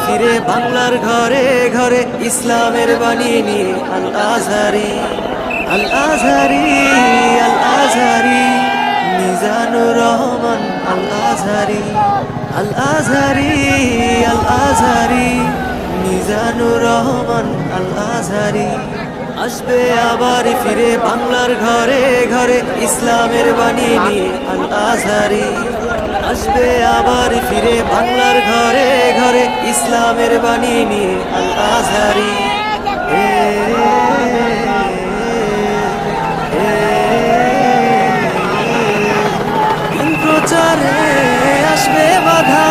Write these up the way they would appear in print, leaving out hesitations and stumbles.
ফিরে বাংলার ঘরে ঘরে ইসলামের বাণী নিয়ে আল আজহারি, আল আজহারি, আল আজহারি, মিজানুর রহমান আল আজহারি, আল আজহারি, আল আজহারি, মিজানুর রহমান আল আজহারি। আসবে আবার ফিরে বাংলার ঘরে ঘরে ইসলামের বাণী নিয়ে আল আজহারি। আসবে আবার ফিরে বাংলার ঘরে ঘরে ইসলামের বাণী নিয়ে আল আজহারি। দিন প্রচারে আসবে বাধা,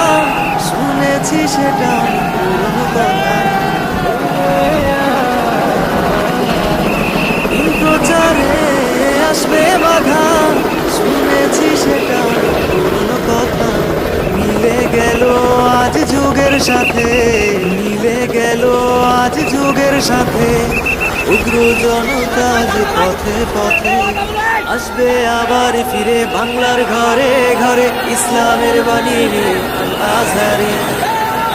শুনেছি সেটা পুরনো কথা। দিন প্রচারে আসবে বাধা, শুনেছি সেটা পুরনো কথা। মিলে গেল আজ যুগের সাথে, মিলে গেল আজ যুগের সাথে, উগ্র জনতা যে পথে পথে। আসবে আবার ফিরে বাংলার ঘরে ঘরে ইসলামের বাণী নিয়ে আল আজহারি।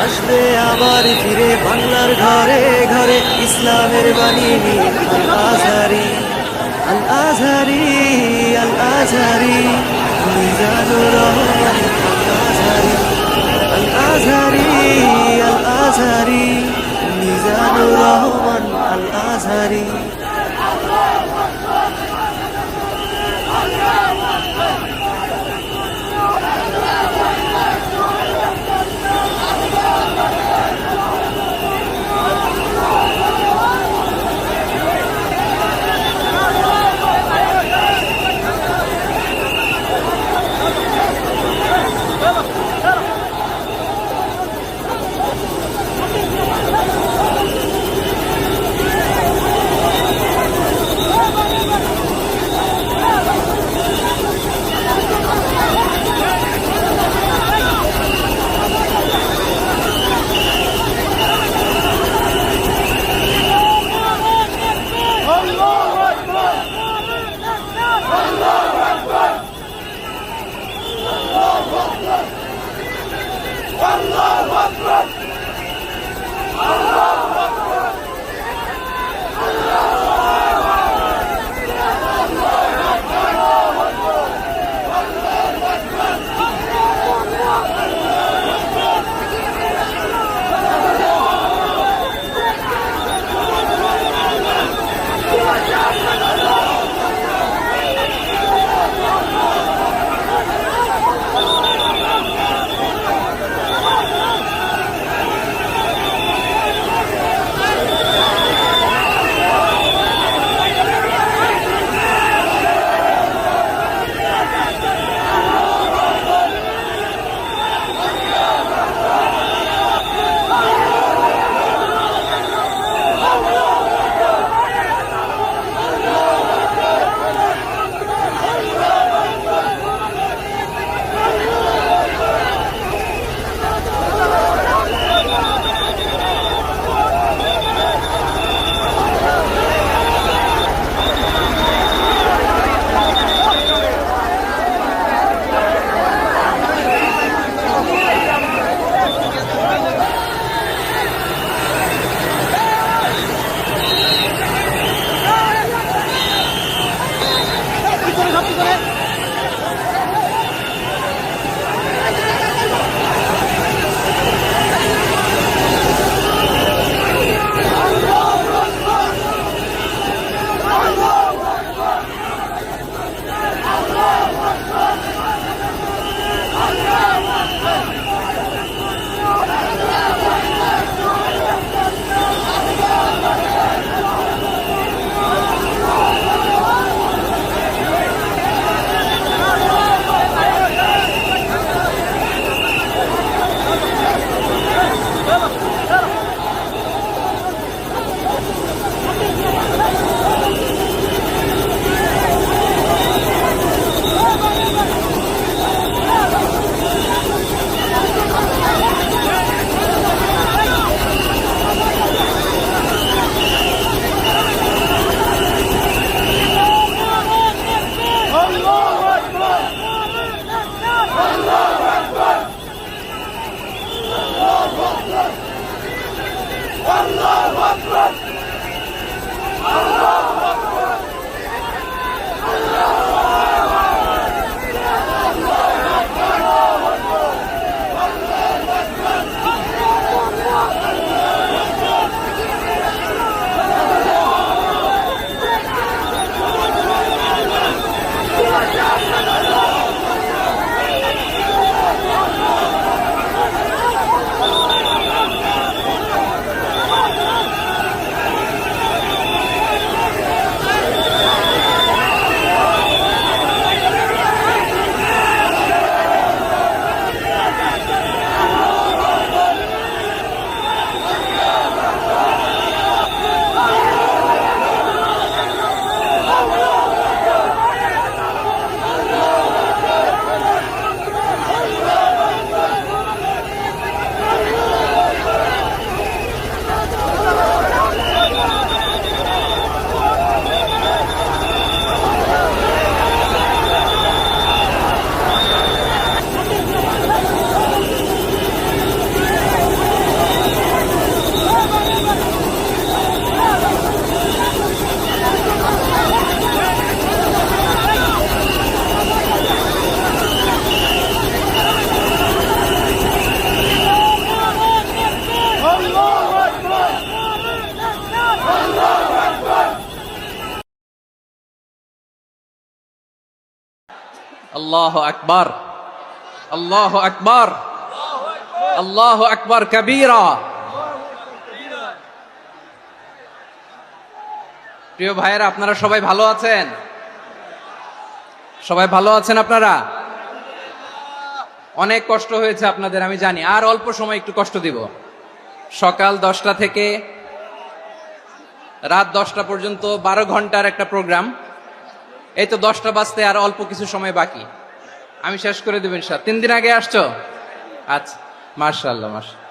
আসবে আবার ফিরে বাংলার ঘরে ঘরে ইসলামের বাণী নিয়ে আল আজহারি, আল আজহারি, আল আজহারি, মিজানুর রহমান আল আজহারি, আল আজহারি, আল আজহারি, মিজানুর রহমান আল আজহারি। আল্লাহু আকবার, আল্লাহু আকবার, আল্লাহু আকবার কাবীরা। প্রিয় ভাইয়েরা, আপনারা সবাই ভালো আছেন? সবাই ভালো আছেন আপনারা? অনেক কষ্ট হয়েছে আপনাদের আমি জানি, আর অল্প সময় একটু কষ্ট দিব। সকাল 10টা থেকে রাত 10টা পর্যন্ত 12 ঘন্টার একটা প্রোগ্রাম। এই তো 10টা বাজতে আর অল্প কিছু সময় বাকি, আমি শেষ করে দেব ইনশাআল্লাহ। 3 দিন আগে আসছো? আচ্ছা, মাশাআল্লাহ মাশাআল্লাহ।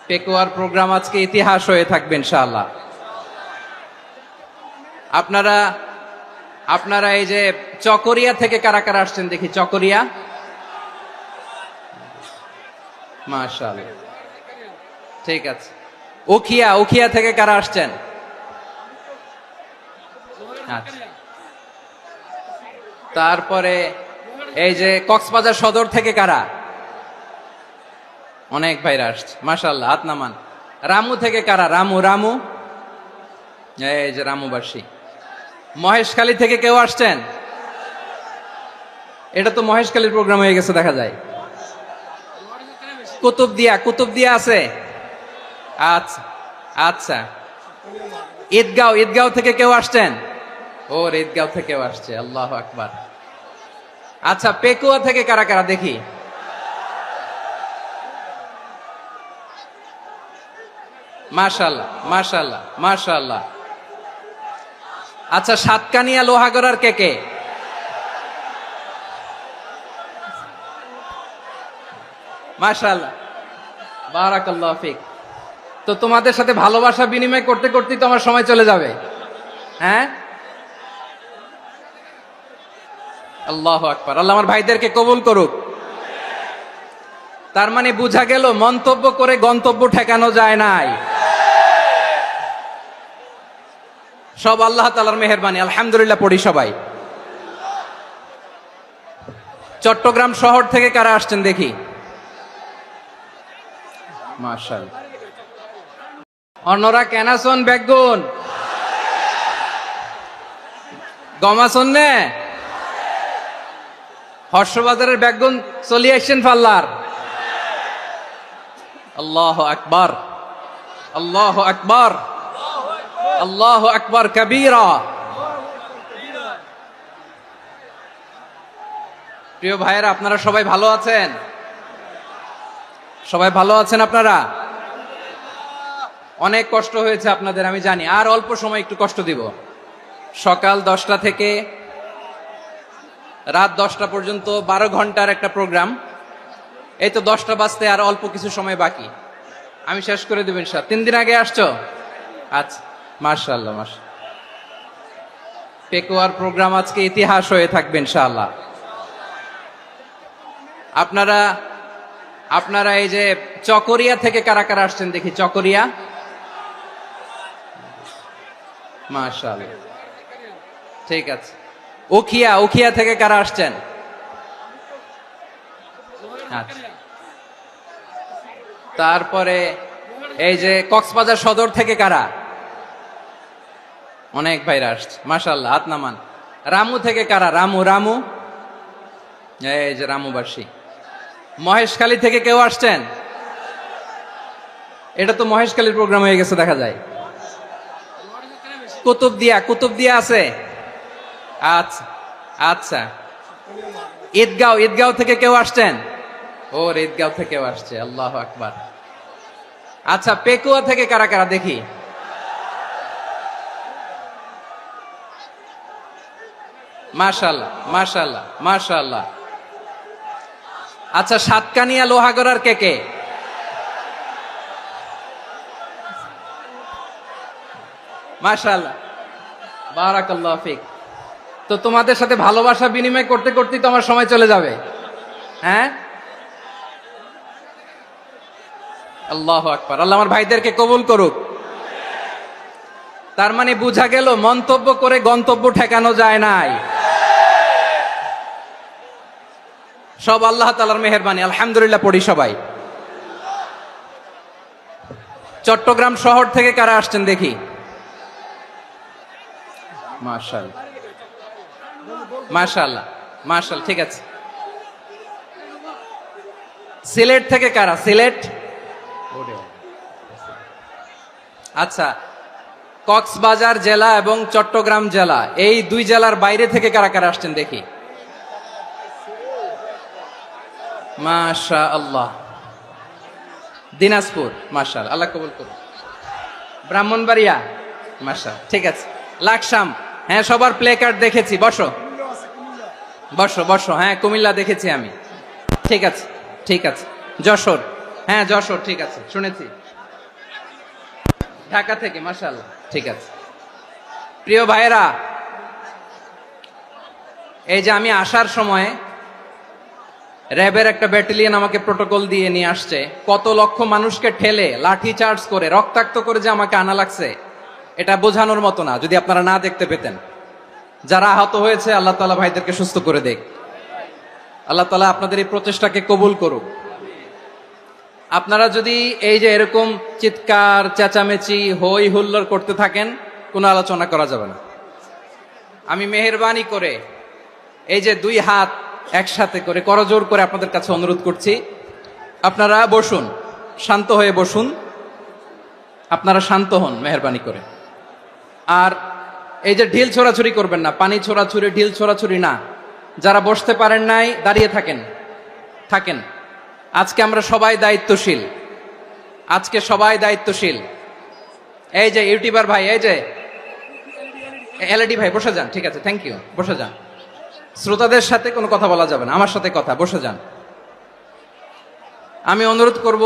পেকুয়ার প্রোগ্রাম আজকে ইতিহাস হয়ে থাকবে ইনশাআল্লাহ। আপনারা এই যে চকরিয়া থেকে কারা কারা আসছেন দেখি? চকরিয়া, মাশাআল্লাহ, ঠিক আছে। উখিয়া থেকে কারা আসছেন? আচ্ছা। তারপরে এই যে কক্সবাজার সদর থেকে কারা? অনেক ভাইরা আসছে, মাশাআল্লাহ, হাত নামান। রামু থেকে কারা? রামু, এই যে রামুবাসী। মহেশখালী থেকে কেউ আসছেন? এটা তো মহেশখালীর প্রোগ্রাম হয়ে গেছে দেখা যায়। কুতুবদিয়া আছে? আচ্ছা আচ্ছা। ঈদগাঁও থেকে কেউ আসছেন? ওর ঈদগাঁও থেকেও আসছে, আল্লাহু আকবার। আচ্ছা, পেকুয়া থেকে কারা কারা দেখি? মাশাআল্লাহ মাশাআল্লাহ মাশাআল্লাহ। আচ্ছা, সাতকানিয়া লোহাগড়ার কে? মাশাআল্লাহ, বারাকাল্লাহু ফিক। তো তোমাদের সাথে ভালোবাসা বিনিময় করতে করতেই তো আমার সময় চলে যাবে। হ্যাঁ, আল্লাহু আকবার। আল্লাহ আমার ভাইদেরকে কবুল করুক। তার মানে বোঝা গেল মন্তব্য করে গন্তব্য ঠেকানো যায় নাই, সব আল্লাহ তাআলার মেহেরবানি। আলহামদুলিল্লাহ পড়ি সবাই। চট্টগ্রাম শহর থেকে কারা আসছেন দেখি? মাশাআল্লাহ। অন্যরা কেনাসন বেগুন গমাসন নে হর্ষবাজারের বেগুন চলি আসছেন ফাল্লার। আল্লাহু আকবার, আল্লাহু আকবার, আল্লাহু আকবার কাবীরা। প্রিয় ভাইয়েরা, আপনারা সবাই ভালো আছেন? সবাই ভালো আছেন আপনারা? অনেক কষ্ট হয়েছে আপনাদের আমি জানি, আর অল্প সময় একটু কষ্ট দিব। সকাল 10টা থেকে রাত 10টা পর্যন্ত 12 ঘন্টার একটা প্রোগ্রাম। এই তো 10টা বাজতে আর অল্প কিছু সময় বাকি, আমি শেষ করে দেব ইনশাআল্লাহ। 3 দিন আগে আসছো? আচ্ছা, মাশাআল্লাহ মাশাআল্লাহ। পেকুয়ার প্রোগ্রাম আজকে ইতিহাস হয়ে থাকবে ইনশাআল্লাহ। আপনারা এই যে চকরিয়া থেকে কারা কারা আসছেন দেখি? চকরিয়া, মাশাআল্লাহ, ঠিক আছে। উখিয়া থেকে কারা আসছেন? আচ্ছা। তারপরে এই যে কক্সবাজার সদর থেকে কারা? অনেক ভাইরা আসছে, মাশাআল্লাহ, হাত নামান। রামু থেকে কারা? রামু, এই যে রামুবাসী। মহেশখালী থেকে কেউ আসছেন? এটা তো মহেশখালীর প্রোগ্রাম হয়ে গেছে দেখা যায়। কুতুবদিয়া আছে? আচ্ছা আচ্ছা। ঈদগাঁও থেকে কেউ আসছেন? ওর ঈদগাঁও থেকেও আসছে, আল্লাহু আকবার। আচ্ছা, পেকুয়া থেকে কারা কারা দেখি? মাশাআল্লাহ মাশাআল্লাহ মাশাআল্লাহ। আচ্ছা, সাতকানিয়া লোহাগড়ার কে? মাশাআল্লাহ, বারাকাল্লাহু ফিক। তো তোমাদের সাথে ভালোবাসা বিনিময় করতে করতেই তো আমার সময় চলে যাবে। হ্যাঁ, আল্লাহু আকবার। আল্লাহ আমার ভাইদেরকে কবুল করুক। তার মানে বোঝা গেল মন্তব্য করে গন্তব্য ঠেকানো যায় নাই, সব আল্লাহ তাআলার মেহেরবানি। আলহামদুলিল্লাহ পড়ি সবাই। চট্টগ্রাম শহর থেকে কারা আসছেন দেখি? মাশাআল্লাহ মাশাআল্লাহ। মার্শাল, ঠিক আছে। সিলেট থেকে কারা? সিলেট, আচ্ছা। কক্সবাজার জেলা এবং চট্টগ্রাম জেলা, এই দুই জেলার বাইরে থেকে কারা কারা আসছেন দেখি। মাশা আল্লাহ। দিনাজপুর, মাশাল, আল্লাহ কবুল করুন। ব্রাহ্মণবাড়িয়া, মাশা, ঠিক আছে। লাকসাম, হ্যাঁ সবার প্লে কার্ড দেখেছি, বসো বসো বসো। হ্যাঁ কুমিল্লা দেখেছি আমি, ঠিক আছে ঠিক আছে। যশোর, হ্যাঁ যশোর, ঠিক আছে, শুনেছি। ঢাকা থেকে, মাশাআল্লাহ, ঠিক আছে। প্রিয় ভাইয়েরা, এই যে আমি আসার সময় র্যাবের একটা ব্যাটালিয়ন আমাকে প্রোটোকল দিয়ে নিয়ে আসছে, কত লক্ষ মানুষকে ঠেলে লাঠি চার্জ করে রক্তাক্ত করে যে আমাকে আনা লাগছে, এটা বোঝানোর মতো না যদি আপনারা না দেখতে পেতেন। যারা আহত হয়েছে আল্লাহ তাআলা ভাইদেরকে সুস্থ করে দেখ। আল্লাহ তাআলা আপনাদের এই প্রচেষ্টাকে কবুল করুক। আপনারা যদি এই যে এরকম চিৎকার চেঁচামেচি হই হুল্লোড় করতে থাকেন, কোনো আলোচনা করা যাবে না। আমি মেহেরবানি করে এই যে দুই হাত একসাথে করে করজোর করে আপনাদের কাছে অনুরোধ করছি, আপনারা বসুন, শান্ত হয়ে বসুন, আপনারা শান্ত হন মেহেরবানি করে। আর এই যে ঢিল ছোড়াছুরি করবেন না, পানি ছোড়াছুরি ঢিল ছোড়াছুরি না। যারা বসতে পারেন নাই দাঁড়িয়ে থাকেন থাকেন। আজকে আমরা সবাই দায়িত্বশীল, আজকে সবাই দায়িত্বশীল। এই যে ইউটিউবার ভাই, এই যে এলইডি ভাই, বসে যান, ঠিক আছে, থ্যাংক ইউ, বসে যান। শ্রোতাদের সাথে কোনো কথা বলা যাবে না, আমার সাথে কথা, বসে যান। আমি অনুরোধ করব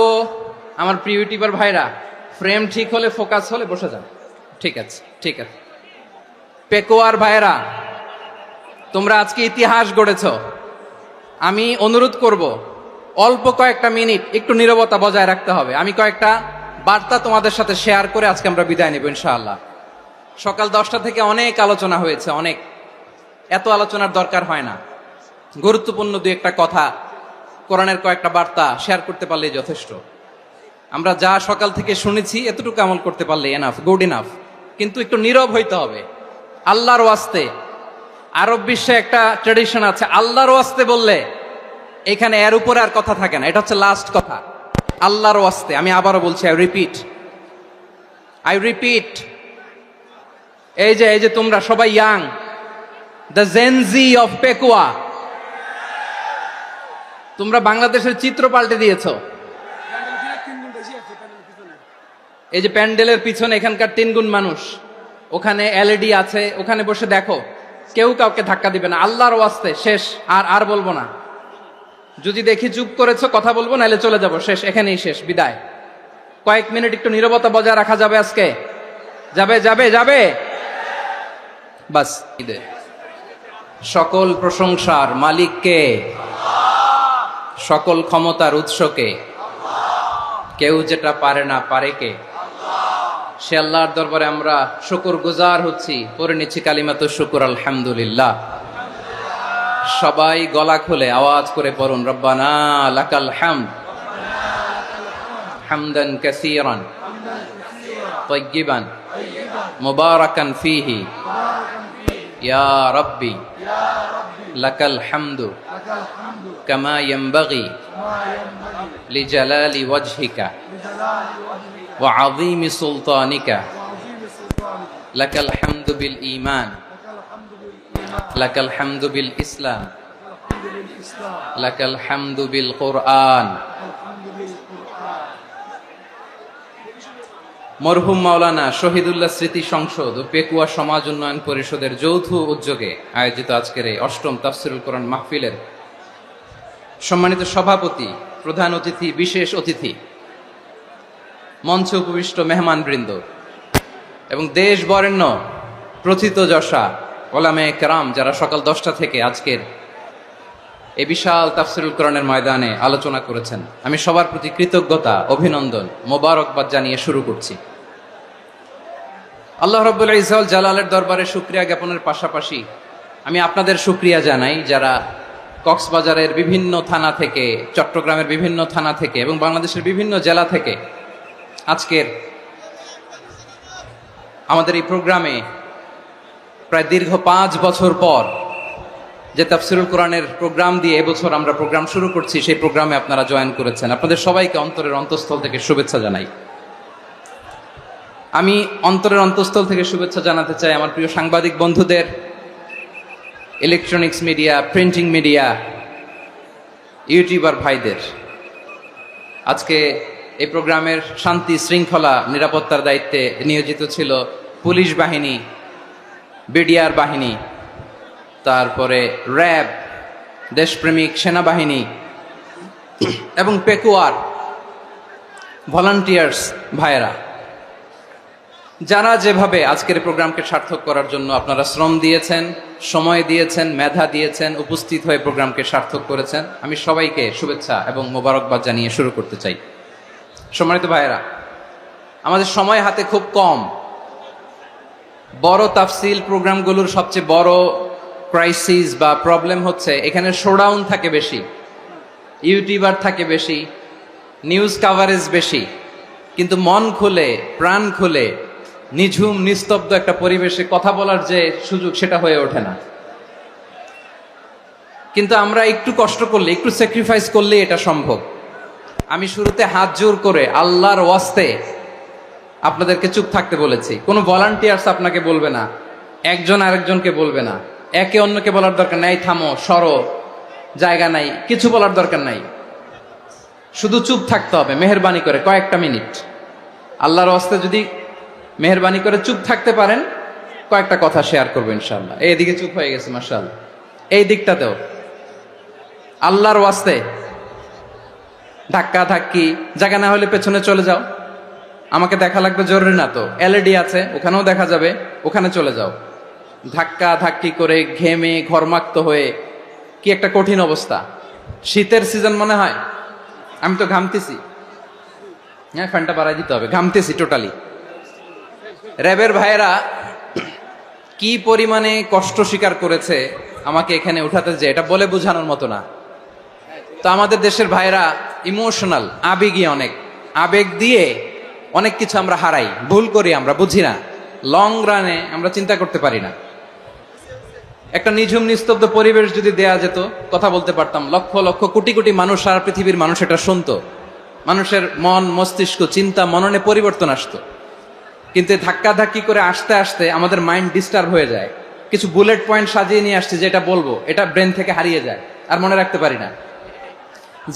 আমার প্রিয় ইউটিউবার ভাইরা, ফ্রেম ঠিক হলে, ফোকাস হলে বসে যান, ঠিক আছে ঠিক আছে। পেকুয়ার ভাইরা, তোমরা আজকে ইতিহাস গড়েছ। আমি অনুরোধ করব অল্প কয়েকটা মিনিট একটু নীরবতা বজায় রাখতে হবে। আমি কয়েকটা বার্তা তোমাদের সাথে শেয়ার করে আজকে আমরা বিদায় নেব ইনশাআল্লাহ। সকাল 10টা থেকে অনেক আলোচনা হয়েছে, অনেক, এত আলোচনার দরকার হয় না। গুরুত্বপূর্ণ দুই একটা কথা, কোরআনের কয়েকটা বার্তা শেয়ার করতে পারলেই যথেষ্ট। আমরা যা সকাল থেকে শুনেছি এতটুকু আমল করতে পারলে এনাফ, গুড ইনাফ। কিন্তু একটু নীরব হইতে হবে আল্লাহর ওয়াস্তে। আরব বিশ্বে একটা ট্র্যাডিশন আছে, আল্লাহর ওয়াস্তে বললে এখানে এর উপরে আর কথা থাকে না, এটা হচ্ছে লাস্ট কথা। আল্লাহর ওয়াস্তে, আমি আবারও বলছি, আই রিপিট। এই যে তোমরা সবাই young, the Gen Z of Pekua, তোমরা বাংলাদেশের চিত্র পাল্টে দিয়েছ। এই যে প্যান্ডেলের পিছনে এখানকার 3 গুণ মানুষ, ওখানে এলইডি আছে, ওখানে বসে দেখো, কেউ কাউকে ধাক্কা দিবে না। আল্লাহর ওয়াস্তে, শেষ, আর বলবো না। যদি দেখি চুপ করেছো, কথা বলবো, নাহলে চলে যাব, শেষ, এখানেই শেষ, বিদায়। কয়েক মিনিট একটু নীরবতা বজায় রাখা যাবে আজকে? যাবে যাবে যাবে বাস। সকল প্রশংসার মালিককে, সকল ক্ষমতার উৎসকে, কেউ যেটা পারে না পারে কে? সে আল্লাহর দরবারে আমরা শুকর গুজার হচ্ছি, পড়ে নিচ্ছি কালিমাতুশ শুকর, আলহামদুলিল্লাহ। সবাই গলা খুলে আওয়াজ করে পড়ুন, রব্বানা লাকাল হামদ হামদান কাসীরান তাইয়্যিবান মুবারাকান ফীহি ইয়া রাব্বি লাকাল হামদু কামা ইয়ানবাগি লিজালালি ওয়াজহিকা ওয়া আযীমি সুলতানিকা লাকাল হামদু বিল ঈমান লাকাল হামদু বিল ইসলাম লাকাল হামদু বিল কুরআন। মরহুম মাওলানা শহীদুল্লাহ স্মৃতি সংসদ ও পেকুয়া সমাজ উন্নয়ন পরিষদের যৌথ উদ্যোগে আয়োজিত আজকের এই 8ম তাফসীরুল কোরআন মাহফিলের সম্মানিত সভাপতি, প্রধান অতিথি, বিশেষ অতিথি, মঞ্চে উপবিষ্ট মেহমানবৃন্দ এবং দেশ বরেণ্য প্রথিতযশা ওলামায়ে কেরাম, যারা সকাল 10টা থেকে আজকের এই বিশাল তাফসীরুল কোরআনের ময়দানে আলোচনা করেছেন, আমি সবার প্রতি কৃতজ্ঞতা, অভিনন্দন, মোবারকবাদ জানিয়ে শুরু করছি। আল্লাহ রাব্বুল ইজ্জত ওয়াল জালালের দরবারে শুকরিয়া জ্ঞাপনের পাশাপাশি আমি আপনাদের শুকরিয়া জানাই, যারা কক্সবাজারের বিভিন্ন থানা থেকে, চট্টগ্রামের বিভিন্ন থানা থেকে এবং বাংলাদেশের বিভিন্ন জেলা থেকে আজকের আমাদের এই প্রোগ্রামে প্রায় দীর্ঘ 5 বছর পর যে তাফসিরুল কোরআনের প্রোগ্রাম দিয়ে এবছর আমরা প্রোগ্রাম শুরু করছি, সেই প্রোগ্রামে আপনারা জয়েন করেছেন। আপনাদের সবাইকে অন্তরের অন্তঃস্থল থেকে শুভেচ্ছা জানাই। আমি অন্তরের অন্তঃস্থল থেকে শুভেচ্ছা জানাতে চাই আমার প্রিয় সাংবাদিক বন্ধুদের, electronics media, printing media, YouTuber ভাইদের। আজকে এই প্রোগ্রামের শান্তি শৃঙ্খলা নিরাপত্তার দায়িত্বে নিয়োজিত ছিল পুলিশ বাহিনী, বিডিআর বাহিনী, তারপরে র্যাব, দেশপ্রেমিক সেনাবাহিনী এবং পেকুয়ার ভলান্টিয়ার্স ভাইয়েরা, যারা যেভাবে আজকের প্রোগ্রামকে সার্থক করার জন্য আপনারা শ্রম দিয়েছেন, সময় দিয়েছেন, মেধা দিয়েছেন, উপস্থিত হয়ে প্রোগ্রামকে সার্থক করেছেন, আমি সবাইকে শুভেচ্ছা এবং মোবারকবাদ জানিয়ে শুরু করতে চাই। সম্মানিত ভাইয়েরা, আমাদের সময় হাতে খুব কম। বড় তাফসিল প্রোগ্রামগুলোর সবচেয়ে বড় ক্রাইসিস বা প্রবলেম হচ্ছে এখানে শোডাউন থাকে বেশি, ইউটিউবার থাকে বেশি, নিউজ কাভারেজ বেশি, কিন্তু মন খুলে, প্রাণ খুলে, নিঝুম নিস্তব্ধ একটা পরিবেশে কথা বলার যে সুযোগ, সেটা হয়ে ওঠে না। কিন্তু আমরা একটু কষ্ট করলে, একটু স্যাক্রিফাইস করলে এটা সম্ভব। আমি শুরুতে হাত জোর করে আল্লাহর ওয়াস্তে আপনাদেরকে চুপ থাকতে বলেছি। কোনো ভলান্টিয়ার্স আপনাকে বলবে না, একজন আরেকজনকে বলবে না, একে অন্যকে বলার দরকার নাই, থামো, সরো, জায়গা নাই, কিছু বলার দরকার নাই। শুধু চুপ থাকতে হবে মেহেরবানি করে কয়েকটা মিনিট। আল্লাহর ওয়াস্তে যদি মেহেরবানি করে চুপ থাকতে পারেন, কয়েকটা কথা শেয়ার করবো ইনশাআল্লাহ। এইদিকে চুপ হয়ে গেছে মাশাআল্লাহ, এই দিকটাতেও আল্লাহর ওয়াস্তে ধাক্কা ধাক্কি, জায়গা না হলে পেছনে চলে যাও। আমাকে দেখা লাগবে জরুরি না তো, এলইডি আছে, ওখানেও দেখা যাবে, ওখানে চলে যাও। ধাক্কা ধাক্কি করে ঘেমে ঘরমাক্ত হয়ে কি একটা কঠিন অবস্থা। শীতের সিজন মনে হয়, আমি তো ঘামতেছি। হ্যাঁ, ফ্যানটা বাড়াই দিতে হবে, ঘামতেছি টোটালি। র্যাবের ভাইয়েরা কি পরিমাণে কষ্ট স্বীকার করেছে আমাকে এখানে উঠাতে, যে এটা বলে বোঝানোর মতো না। তো আমাদের দেশের ভাইয়েরা ইমোশনাল, আবেগী অনেক, আবেগ দিয়ে অনেক কিছু আমরা হারাই, ভুল করি, আমরা বুঝি না, লং রানে আমরা চিন্তা করতে পারি না। একটা নিঝুম নিস্তব্ধ পরিবেশ যদি দেয়া যেত, কথা বলতে পারতাম, লক্ষ লক্ষ কোটি কোটি মানুষ, সারা পৃথিবীর মানুষ এটা শুনতো, মানুষের মন মস্তিষ্ক চিন্তা মননে পরিবর্তন আসতো। কিন্তু ধাক্কা ধাক্কি করে আসতে আসতে আমাদের মাইন্ড ডিস্টার্ব হয়ে যায়। কিছু বুলেট পয়েন্ট সাজিয়ে নিয়ে আসছে, যেটা বলবো এটা ব্রেন থেকে হারিয়ে যায়, আর মনে রাখতে পারি না।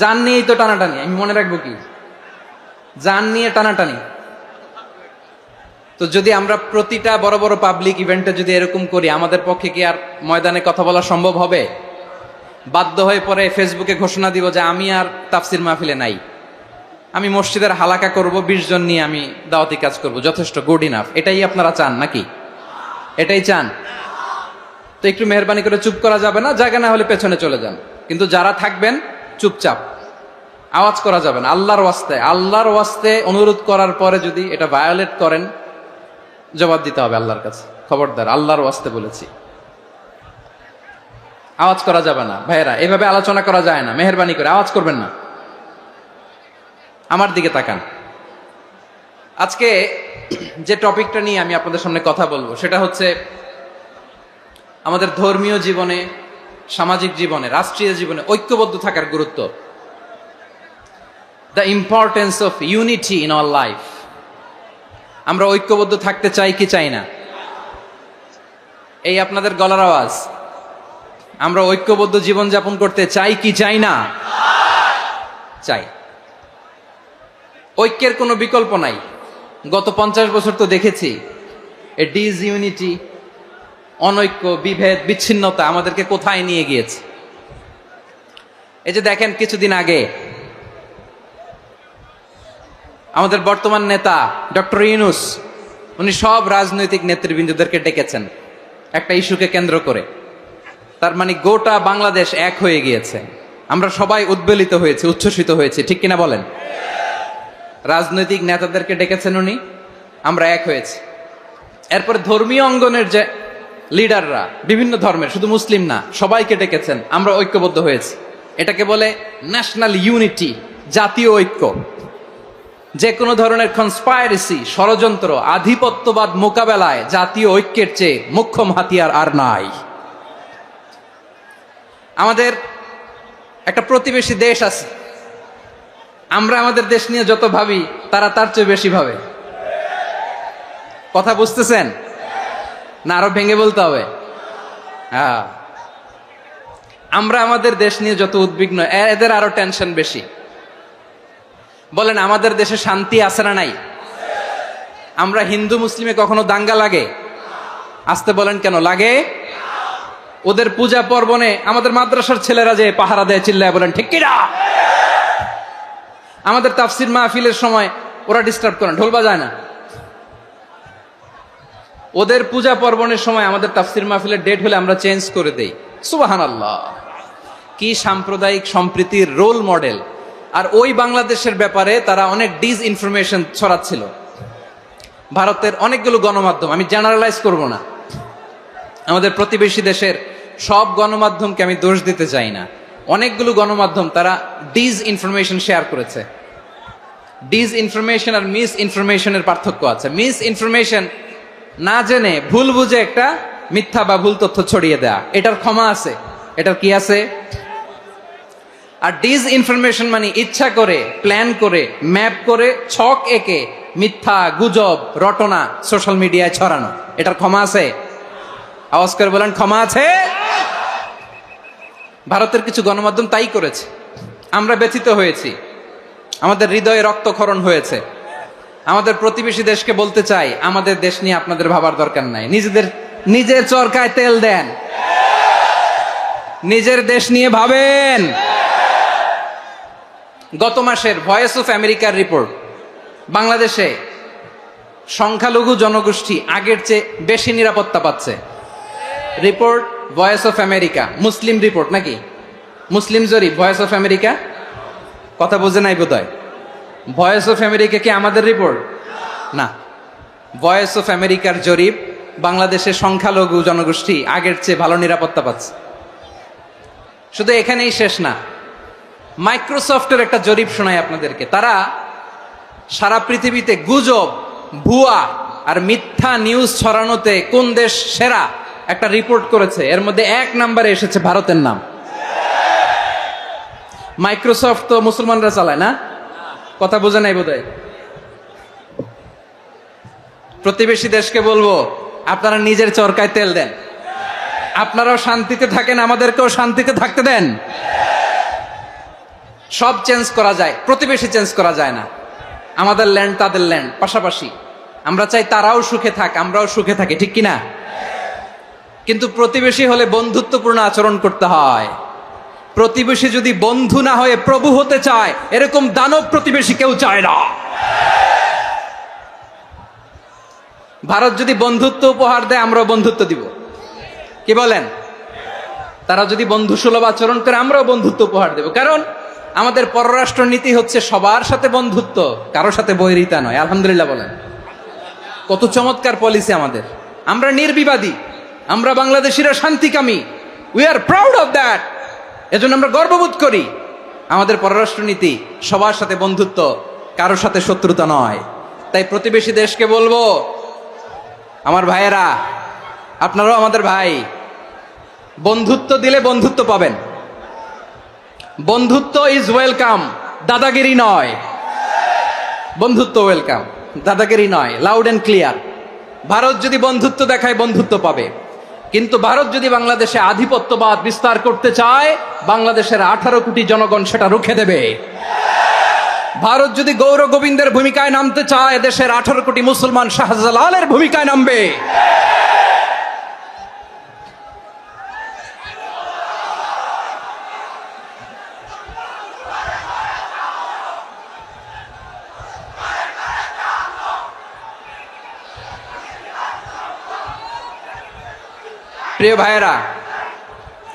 জান নিয়েই তো টানাটানি, আমি মনে রাখবো কি? জান নিয়ে টানাটানি। তো যদি আমরা প্রতিটা বড় বড় পাবলিক ইভেন্টে যদি এরকম করি, আমাদের পক্ষে কি আর ময়দানে কথা বলা সম্ভব হবে? বাধ্য হয়ে পরে ফেসবুকে ঘোষণা দিব যে আমি আর তাফসির মাহফিলে নাই, আমি মসজিদের হালাকা করব, 20 জন নিয়ে আমি দাওয়াতি কাজ করব, যথেষ্ট, গুড ইনাফ। এটাই আপনারা চান নাকি? এটাই চান? তো একটু মেহরবানি করে চুপ করা যাবে না? জায়গা না হলে পেছনে চলে যান, কিন্তু যারা থাকবেন চুপচাপ, আওয়াজ করা যাবে না। আল্লাহর ওয়াস্তে, আল্লাহর ওয়াস্তে অনুরোধ করার পরে যদি এটা ভায়োলেট করেন, জবাব দিতে হবে আল্লাহর কাছে। খবরদার, আল্লাহর ওয়াস্তে বলেছি, আওয়াজ করা যাবে না। ভাইয়েরা, এভাবে আলোচনা করা যায় না, মেহরবানি করে আওয়াজ করবেন না। আমার দিকে তাকান। আজকে যে টপিকটা নিয়ে আমি আপনাদের সামনে কথা বলবো, সেটা হচ্ছে আমাদের ধর্মীয় জীবনে, সামাজিক জীবনে, রাষ্ট্রীয় জীবনে ঐক্যবদ্ধ থাকার গুরুত্ব। The importance of unity in our life. আমরা ঐক্যবদ্ধ থাকতে চাই কি চাই না? এই আপনাদের গলার আওয়াজ। আমরা ঐক্যবদ্ধ জীবনযাপন করতে চাই কি চাই না? চাই। ঐক্যের কোনো বিকল্প নাই। গত 50 বছর তো দেখেছি এ ডিসইউনিটি, অনৈক্য, বিভেদ, বিচ্ছিন্নতা আমাদেরকে কোথায় নিয়ে গিয়েছে। এই যে দেখেন, কিছুদিন আগে আমাদের বর্তমান নেতা ডক্টর ইউনূস, উনি সব রাজনৈতিক নেতৃবৃন্দদেরকে ডেকেছেন একটা ইস্যুকে কেন্দ্র করে। তার মানে গোটা বাংলাদেশ এক হয়ে গিয়েছে। আমরা সবাই উদ্বেলিত হয়েছি, উচ্ছ্বসিত হয়েছি, ঠিক কিনা বলেন? রাজনৈতিক নেতাদেরকে ডেকেছেন উনি, আমরা এক হয়েছি। এরপরে ধর্মীয় অঙ্গনের যে লিডাররা, বিভিন্ন ধর্মের, শুধু মুসলিম না, সবাইকে ডেকেছেন, আমরা ঐক্যবদ্ধ হয়েছি। এটাকে বলে ন্যাশনাল ইউনিটি, জাতীয় ঐক্য। যে কোনো ধরনের কনস্পাইরেসি, ষড়যন্ত্র, আধিপত্যবাদ মোকাবেলায় জাতীয় ঐক্যের চেয়ে মোক্ষম হাতিয়ার আর নাই। আমাদের একটা প্রতিবেশী দেশ আছে, আমরা আমাদের দেশ নিয়ে যত ভাবি তারা তার চেয়ে বেশি ভাবে। কথা বুঝতেছেন না? আরো ভেঙে বলতে হবে। হ্যাঁ, আমরা আমাদের দেশ নিয়ে যত উদ্বিগ্ন, এদের আরো টেনশন বেশি। বলেন, আমাদের দেশে শান্তি আছে না নাই? আমরা হিন্দু মুসলিমে কখনো দাঙ্গা লাগে? আসতে বলেন, কেন লাগে? ওদের পূজা পার্বণে আমাদের মাদ্রাসার ছেলেরা যে পাহারা দেয়, চিল্লায় বলেন ঠিক কিনা? আমাদের তাফসির মাহফিলের সময় ওরা ডিস্টার্ব করে, ঢোল বাজায় না। ওদের পূজা পার্বণের সময় আমাদের তাফসির মাহফিলের ডেট হলে আমরা চেঞ্জ করে দেই। সুবহানাল্লাহ, কি সাম্প্রদায়িক সম্প্রীতির রোল মডেল। আর ওই বাংলাদেশের ব্যাপারে তারা অনেক ডিস ইনফরমেশন ছড়াচ্ছিল। ভারতের অনেকগুলো গণমাধ্যম, আমি জেনারেলাইজ করব না, আমাদের প্রতিবেশী দেশের সব গণমাধ্যমকে আমি দোষ দিতে চাই না, অনেকগুলো গণমাধ্যম তারা ডিস ইনফরমেশন শেয়ার করেছে। ডিস ইনফরমেশন আর মিস ইনফরমেশনের পার্থক্য আছে। মিস ইনফরমেশন না জেনে ভুল বুঝে একটা মিথ্যা বা ভুল তথ্য ছড়িয়ে দেয়া, এটার ক্ষমা আছে, এটার কি আছে? আর ডিস ইনফরমেশন মানে ইচ্ছা করে, প্ল্যান করে, ম্যাপ করে, ছক এঁকে মিথ্যা, গুজব, রটনা সোশ্যাল মিডিয়ায় ছড়ানো, এটার ক্ষমা আছে? আওয়াজ করে বলেন, ক্ষমা আছে? ভারতের কিছু গণমাধ্যম তাই করেছে, আমরা ব্যথিত হয়েছি, আমাদের হৃদয়ে রক্তক্ষরণ হয়েছে। আমাদের প্রতিবেশী দেশকে বলতে চাই, আমাদের দেশ নিয়ে আপনাদের ভাবার দরকার নাই, নিজের চরকায় তেল দেন, নিজের দেশ নিয়ে ভাবেন। গত মাসের ভয়েস অফ আমেরিকার রিপোর্ট, বাংলাদেশে সংখ্যালঘু জনগোষ্ঠী আগের চেয়ে বেশি নিরাপত্তা পাচ্ছে। Report voice of America, Muslim report নাকি? মুসলিম জরিপ, ভয়েস অফ আমেরিকা। কথা বোঝে নাই বোধহয়। ভয়েস অফ আমেরিকা কি আমাদের রিপোর্ট? না, ভয়েস অফ আমেরিকার জরিপ, বাংলাদেশের সংখ্যালঘু জনগোষ্ঠী আগের চেয়ে ভালো নিরাপত্তা পাচ্ছে। শুধু এখানেই শেষ না, মাইক্রোসফটের একটা জরিপ শোনায় আপনাদেরকে। তারা সারা পৃথিবীতে গুজব, ভুয়া আর মিথ্যা নিউজ ছড়ানোতে কোন দেশ সেরা একটা রিপোর্ট করেছে। এর মধ্যে 1 নম্বরে এসেছে ভারতের নাম। মাইক্রোসফট তো মুসলমানরা চালায় না? কথা বোঝে নাই বোধহয়। প্রতিবেশী দেশকে বলবো, আপনারা নিজের চরকায় তেল দেন, আপনারাও শান্তিতে থাকেন, আমাদেরকেও শান্তিতে থাকতে দেন। সব চেঞ্জ করা যায়, প্রতিবেশী চেঞ্জ করা যায় না। আমাদের ল্যান্ড তাদের ল্যান্ড, পাশাপাশি। আমরা চাই তারাও সুখে থাক, আমরাও সুখে থাকি, ঠিক কিনা? কিন্তু প্রতিবেশী হলে বন্ধুত্বপূর্ণ আচরণ করতে হয়। প্রতিবেশী যদি বন্ধু না হয়ে প্রভু হতে চায়, এরকম দানব প্রতিবেশী কেউ চায় না। ভারত যদি বন্ধুত্ব উপহার দেয়, আমরাও বন্ধুত্ব দিব, কি বলেন? তারা যদি বন্ধু সুলভ আচরণ করে, আমরাও বন্ধুত্ব উপহার দেব। কারণ আমাদের পররাষ্ট্র নীতি হচ্ছে সবার সাথে বন্ধুত্ব, কারোর সাথে বৈরিতা নয়। আলহামদুলিল্লাহ বলেন, কত চমৎকার পলিসি আমাদের। আমরা নির্বিবাদী, আমরা বাংলাদেশিরা শান্তিকামী, we are proud of that. এজন্য আমরা গর্ববোধ করি। আমাদের পররাষ্ট্র নীতি সবার সাথে বন্ধুত্ব, কারোর সাথে শত্রুতা নয়। তাই প্রতিবেশী দেশকে বলবো, আমার ভাইয়েরা, আপনারাও আমাদের ভাই, বন্ধুত্ব দিলে বন্ধুত্ব পাবেন। বন্ধুত্ব ইজ ওয়েলকাম, দাদাগিরি নয়। বন্ধুত্ব ওয়েলকাম, দাদাগিরি নয়, লাউড এন্ড ক্লিয়ার। ভারত যদি বন্ধুত্ব দেখায়, বন্ধুত্ব পাবে। কিন্তু ভারত যদি বাংলাদেশে আধিপত্যবাদ বিস্তার করতে চায়, বাংলাদেশের 18 কোটি জনগণ সেটা রুখে দেবে। ভারত যদি গৌর গোবিন্দের ভূমিকায় নামতে চায়, দেশের 18 কোটি মুসলমান শাহজালালের ভূমিকায় নামবে। প্রিয় ভাইয়েরা,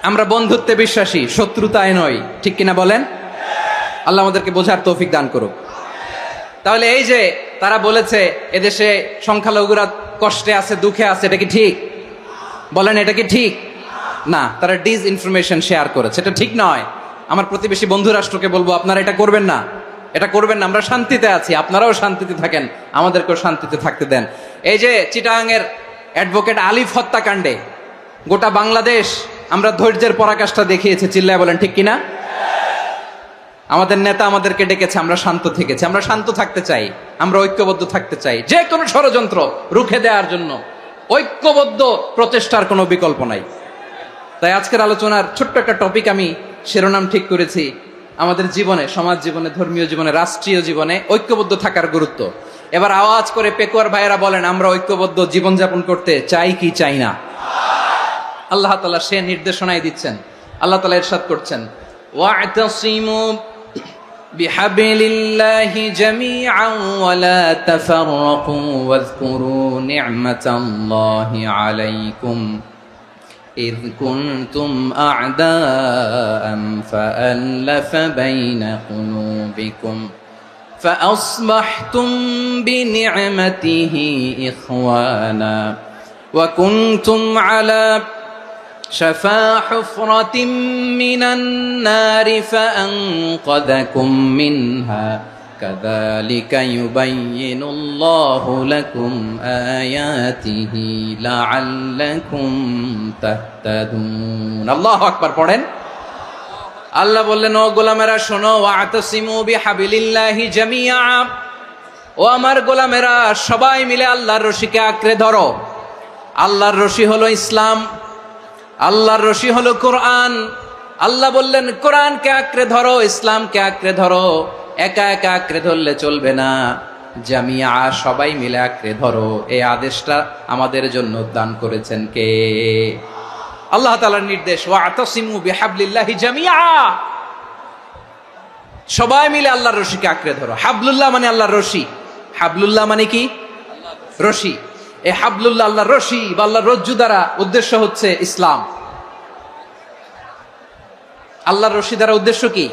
আমরা বন্ধুত্বে বিশ্বাসী, শত্রুতায় নয়, ঠিক কিনা বলেন? আল্লাহ আমাদেরকে বোঝার তৌফিক দান করুক। তাহলে এই যে তারা বলেছে এদেশে সংখ্যালঘুরা কষ্টে আছে, দুঃখে আছে, এটা কি ঠিক? বলেন, এটা কি ঠিক? না, তারা ডিস ইনফরমেশন শেয়ার করেছে, এটা ঠিক নয়। আমার প্রতিবেশী বন্ধু রাষ্ট্রকে বলবো, আপনারা এটা করবেন না, এটা করবেন না। আমরা শান্তিতে আছি, আপনারাও শান্তিতে থাকেন, আমাদেরকেও শান্তিতে থাকতে দেন। এই যে চিটাগাংয়ের অ্যাডভোকেট আলিফ হত্যাকাণ্ডে গোটা বাংলাদেশ আমরা ধৈর্যের পরাকাষ্ঠা দেখিয়েছি, চিল্লায় বলেন ঠিক কিনা? আমাদের নেতা আমাদেরকে ডেকেছে, আমরা শান্ত থেকেছি। আমরা শান্ত থাকতে চাই, আমরা ঐক্যবদ্ধ থাকতে চাই। যে কোনো ষড়যন্ত্র রুখে দেওয়ার জন্য ঐক্যবদ্ধ প্রচেষ্টার কোনো বিকল্প নাই। তাই আজকের আলোচনার ছোট্ট একটা টপিক আমি শিরোনাম ঠিক করেছি, আমাদের জীবনে, সমাজ জীবনে, ধর্মীয় জীবনে, রাষ্ট্রীয় জীবনে ঐক্যবদ্ধ থাকার গুরুত্ব। এবার আওয়াজ করে পেকুয়ার ভাইয়েরা বলেন, আমরা ঐক্যবদ্ধ জীবনযাপন করতে চাই কি চাই না? আল্লাহ তাআলা সে নির্দেশনাই দিচ্ছেন। আল্লাহ তাআলা ইরশাদ করছেন, ওয়া'তাসিমু বিহাবলিল্লাহি জামিআন ওয়া লা তাফাররাকু ওয়াযকুরু নি'মাতাল্লাহি আলাইকুম إذ كنتم أعداء فألف بين قلوبكم فأصبحتم بنعمته إخوانا وكنتم على شفا حفرة من النار فأنقذكم منها كذلك يبين الله لكم آياته لعلكم تهتدون الله أكبر পড়েন। আল্লাহ বললেন, ও গোলামেরা শোনো, ওয়া'তাসিমু বিহাবলিল্লাহি জামিআ, ও আমার গোলামেরা সবাই মিলে আল্লাহর রশিকে আঁকড়ে ধরো। আল্লাহর রশি হলো ইসলাম, আল্লাহর রশি হলো কোরআন। আল্লাহ বললেন কোরআনকে আঁকড়ে ধরো, ইসলামকে আঁকড়ে ধরো। একা একা আঁকড়ে ধরলে চলবে না, জামিয়া সবাই মিলে আঁকড়ে ধরো। এই আদেশটা আমাদের জন্য দান করেছেন কে? আল্লাহ তাআলার নির্দেশ, ওয়া'তাসিমু বিহাবলিল্লাহি জামিআ, সবাই মিলে আল্লাহর রশিকে আঁকড়ে ধরো। হাবলুল্লাহ মানে আল্লাহর রশি। হাবলুল্লাহ মানে কি? রশি। এই হাবলুল্লাহ আল্লাহর রশি বা আল্লাহর রজ্জু দ্বারা উদ্দেশ্য হচ্ছে ইসলাম। আল্লাহর রশি দ্বারা উদ্দেশ্য কি?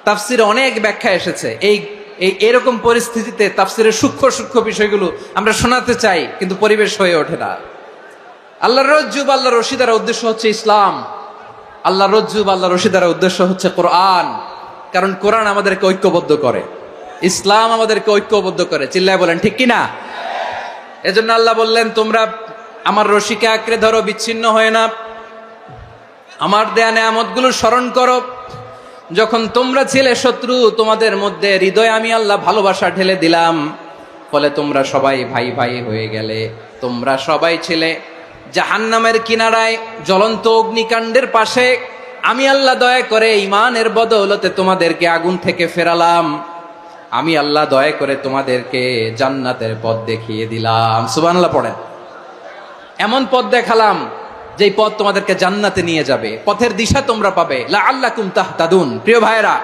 তাফসিরে অনেক ব্যাখ্যা এসেছে। এরকম পরিস্থিতিতে তাফসিরের সূক্ষ্ম সূক্ষ্ম বিষয়গুলো আমরা শোনাতে চাই, কিন্তু পরিবেশ হয়ে ওঠে না। আল্লাহর রজ্জু বা আল্লাহর রশি দ্বারা উদ্দেশ্য হচ্ছে ইসলাম। আল্লাহর রজ্জু বা আল্লাহর রশি দ্বারা উদ্দেশ্য হচ্ছে কোরআন। কারণ কোরআন আমাদেরকে ঐক্যবদ্ধ করে, ইসলাম আমাদেরকে ঐক্যবদ্ধ করে। চিল্লায় বলেন ঠিক কিনা? এজন্য আল্লাহ বললেন, তোমরা আমার রশিকে আঁকড়ে ধরো, বিচ্ছিন্ন হয়ে না। আমার দেয়া নেয়ামতগুলো স্মরণ করো। যখন তোমরা ছিলে শত্রু, তোমাদের মধ্যে হৃদয়ে আমি আল্লাহ ভালোবাসা ঢেলে দিলাম, ফলে তোমরা সবাই ভাই ভাই হয়ে গেলে। তোমরা সবাই ছিলে জাহান্নামের কিনারায়, জ্বলন্ত অগ্নিকাণ্ডের পাশে। আমি আল্লাহ দয়া করে ঈমানের বদৌলতে তোমাদেরকে আগুন থেকে ফেরালাম। আমি আল্লাহ দয়া করে তোমাদেরকে জান্নাতের পথ দেখিয়ে দিলাম। সুবহানাল্লাহ পড়েন। এমন পথ দেখালাম যেই পথ তোমাদেরকে জান্নাতে নিয়ে যাবে, পথের দিশা তোমরা পাবে। লাআল্লাকুম তাহতাদুন। প্রিয় ভাইরা,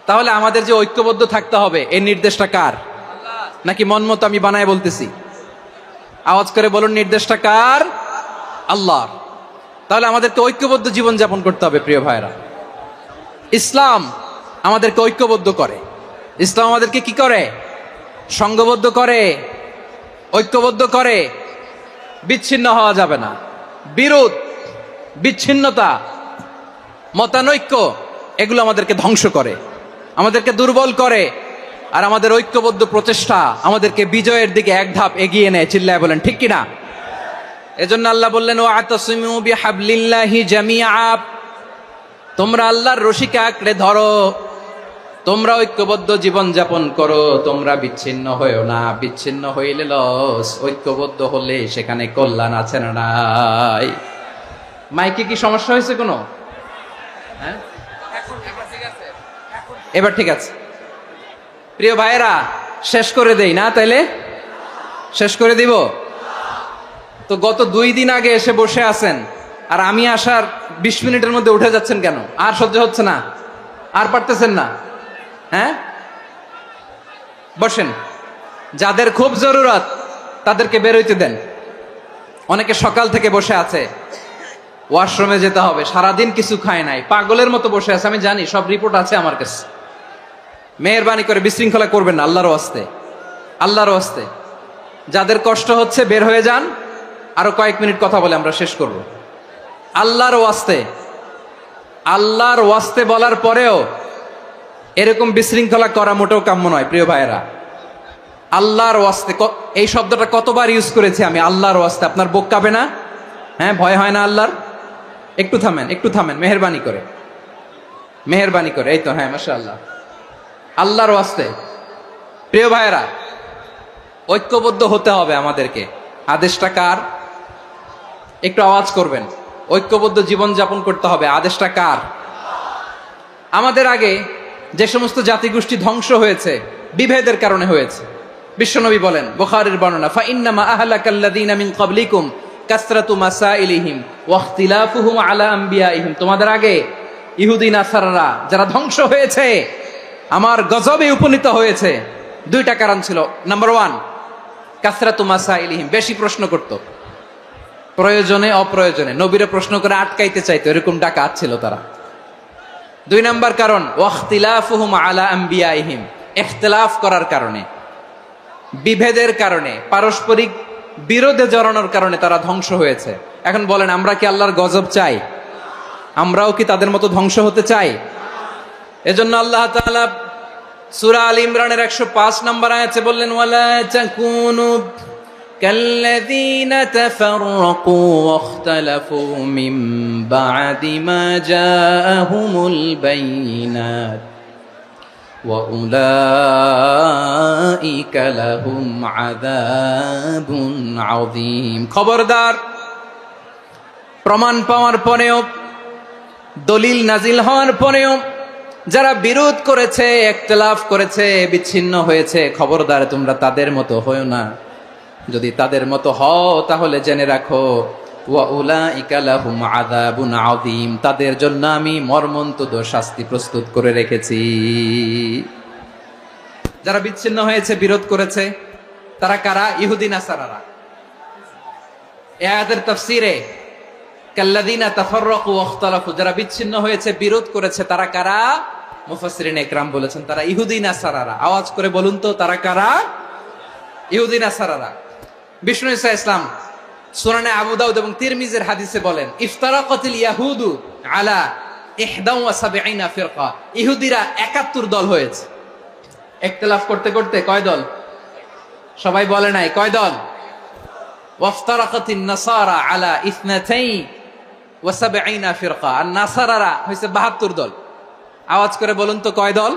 তাহলে আমাদের যে ঐক্যবদ্ধ থাকতে হবে, এই নির্দেশটা কার? নাকি মন মতো আমি বানায় বলতেছি? আওয়াজ করে বলুন, নির্দেশটা কার? আল্লাহর। তাহলে আমাদেরকে ঐক্যবদ্ধ জীবন যাপন করতে হবে। প্রিয় ভাইরা, ইসলাম আমাদেরকে ঐক্যবদ্ধ করে। ইসলাম আমাদেরকে কি করে? সংঘবদ্ধ করে, ঐক্যবদ্ধ করে। বিচ্ছিন্ন হওয়া যাবে না। বিরোধ, বিচ্ছিন্নতা, মতানৈক্য, এগুলো আমাদেরকে ধ্বংস করে, আমাদেরকে দুর্বল করে। আর আমাদের ঐক্যবদ্ধ প্রচেষ্টা আমাদেরকে বিজয়ের দিকে এক ধাপ এগিয়ে নেয়। চিল্লায় বলেন ঠিক কিনা? এজন্য আল্লাহ বললেন, ওয়া'তাসিমু বিহাবলিল্লাহি জামিআ, তোমরা আল্লাহর রশিকে আঁকড়ে ধরো, তোমরা ঐক্যবদ্ধ জীবন যাপন করো, তোমরা বিচ্ছিন্ন হয়েও না। বিচ্ছিন্ন হইলে লস, ঐক্যবদ্ধ হলে সেখানে কল্যাণ আছে না নাই? মাইকে কি সমস্যা হয়েছে কোনো? হ্যাঁ, এবার ঠিক আছে। প্রিয় ভাইয়েরা, শেষ করে দেই না? তাইলে শেষ করে দিব তো। গত 2 দিন আগে এসে বসে আছেন, আর আমি আসার 20 মিনিটের মধ্যে উঠে যাচ্ছেন কেন? আর সহ্য হচ্ছে না? আর পারতেছেন না? হ্যাঁ, বসেন। যাদের খুব জরুরত তাদেরকে বের হইতে দেন। অনেকে সকাল থেকে বসে আছে, ওয়াশরুমে যেতে হবে, সারাদিন কিছু খায় নাই, পাগলের মতো বসে আছে। আমি জানি, সব রিপোর্ট আছে আমার কাছে। মেহেরবানি করে বিশৃঙ্খলা করবেন না, আল্লাহর ওয়াস্তে, আল্লাহর ওয়াস্তে। যাদের কষ্ট হচ্ছে বের হয়ে যান। আরো কয়েক মিনিট কথা বলে আমরা শেষ করব। আল্লাহর ওয়াস্তে, আল্লাহর ওয়াস্তে বলার পরেও এরকম বিশৃঙ্খলা করা মোটেও কাম্য নয়। প্রিয় ভাইয়েরা, আল্লাহর ওয়াস্তে, এই শব্দটা কতবার ইউজ করেছি আমি, আল্লাহর ওয়াস্তে। আপনার বুক কাঁপে না? হ্যাঁ, ভয় হয় না আল্লাহর? একটু থামেন, একটু থামেন, মেহেরবানি করে, মেহেরবানি করে। এই তো, হ্যাঁ, মাশাআল্লাহ, আল্লাহর ওয়াস্তে। প্রিয় ভাইয়েরা, ঐক্যবদ্ধ হতে হবে আমাদেরকে। আদেশটা কার? একটু আওয়াজ করবেন। ঐক্যবদ্ধ জীবন যাপন করতে হবে। আদেশটা কার? আমাদের আগে যে সমস্ত জাতিগোষ্ঠী ধ্বংস হয়েছে বিভেদের কারণে হয়েছে। বিশ্বনবী বলেন, বুখারীর বর্ণনা, ফা ইন্নামা আহলাকাল্লাযীনা মিন ক্বাবলিকুম কাসরাতু মাসাইলিহিম ওয়া ইখতিলাফুহুম আলা আমবিয়াইহিম। তোমাদের আগে ইহুদি নাসারারা যারা ধ্বংস হয়েছে, আমার গজবে উপনীত হয়েছে, দুইটা কারণ ছিল। নাম্বার 1, কাসরাতু মাসাইলিহিম, বেশি প্রশ্ন করত, প্রয়োজনে অপ্রয়োজনে নবীরে প্রশ্ন করে আটকাইতে চাইতো, এরকম ডাকাত ছিল তারা। 2 নাম্বার কারণ, ওয়াখতিলাফুহুম আলা আমবিয়াইহিম, ইখতিলাফ করার কারণে, বিভেদের কারণে, পারস্পরিক বিরোধে জড়ানোর কারণে তারা ধ্বংস হয়েছে। এখন বলেন, আমরা কি আল্লাহর গজব চাই? আমরাও কি তাদের মতো ধ্বংস হতে চাই? এজন্য আল্লাহ তাআলা সূরা আল ইমরানের 105 নম্বর আয়াতে বললেন, ওয়ালা তাকুনু কাল্লাযীনা তাফাররাকু ওয়াখতালাফু মিন বা'দি মা জাআহুমুল বাইয়িনাত ওয়া উলাইকা লাহুম আযাবুন আযীম। খবরদার, প্রমাণ পাওয়ার পরেও, দলিল নাজিল হওয়ার পরেও যারা বিরোধ করেছে, ইখতিলাফ করেছে, বিচ্ছিন্ন হয়েছে, খবরদার তোমরা তাদের মতো হয়ো না। যদি তাদের মতো হও তাহলে জেনে রাখো, ওয়া উলাইকা লাহুম আযাবুন আযীম, তাদের জন্য আমি মর্মন্তুদ শাস্তি প্রস্তুত করে রেখেছি। যারা বিচ্ছিন্ন হয়েছে, বিরোধ করেছে, তারা কারা? ইহুদি নাসারারা। এই আয়াতের তাফসীরে কাল্লাযীনা তাফাররাকু ওয়াখতালাফু, যারা বিচ্ছিন্ন হয়েছে, বিরোধ করেছে, তারা কারা? মুফাসসিরিন ইকরাম বলেছেন তারা ইহুদি নাসারারা। আওয়াজ করে বলুন তো, তারা কারা? ইহুদি নাসারারা। বিষ্ণু ঈসা ইসলাম সুনানে আবু দাউদ এবং তিরমিজির হাদিসে বলেন, ইফতারাকাতিল ইয়াহুদু আলা 71 ফিরকা, ইহুদিরা 71 দল হয়েছে। ইখতিলাফ করতে করতে কয় দল? সবাই বলে নাই, কয় দল? ওয়াফতারাকাতিন নাসারা আলা 72 ফিরকা, আর নাসারারা হইছে 72 দল। আওয়াজ করে বলুন তো, কয় দল?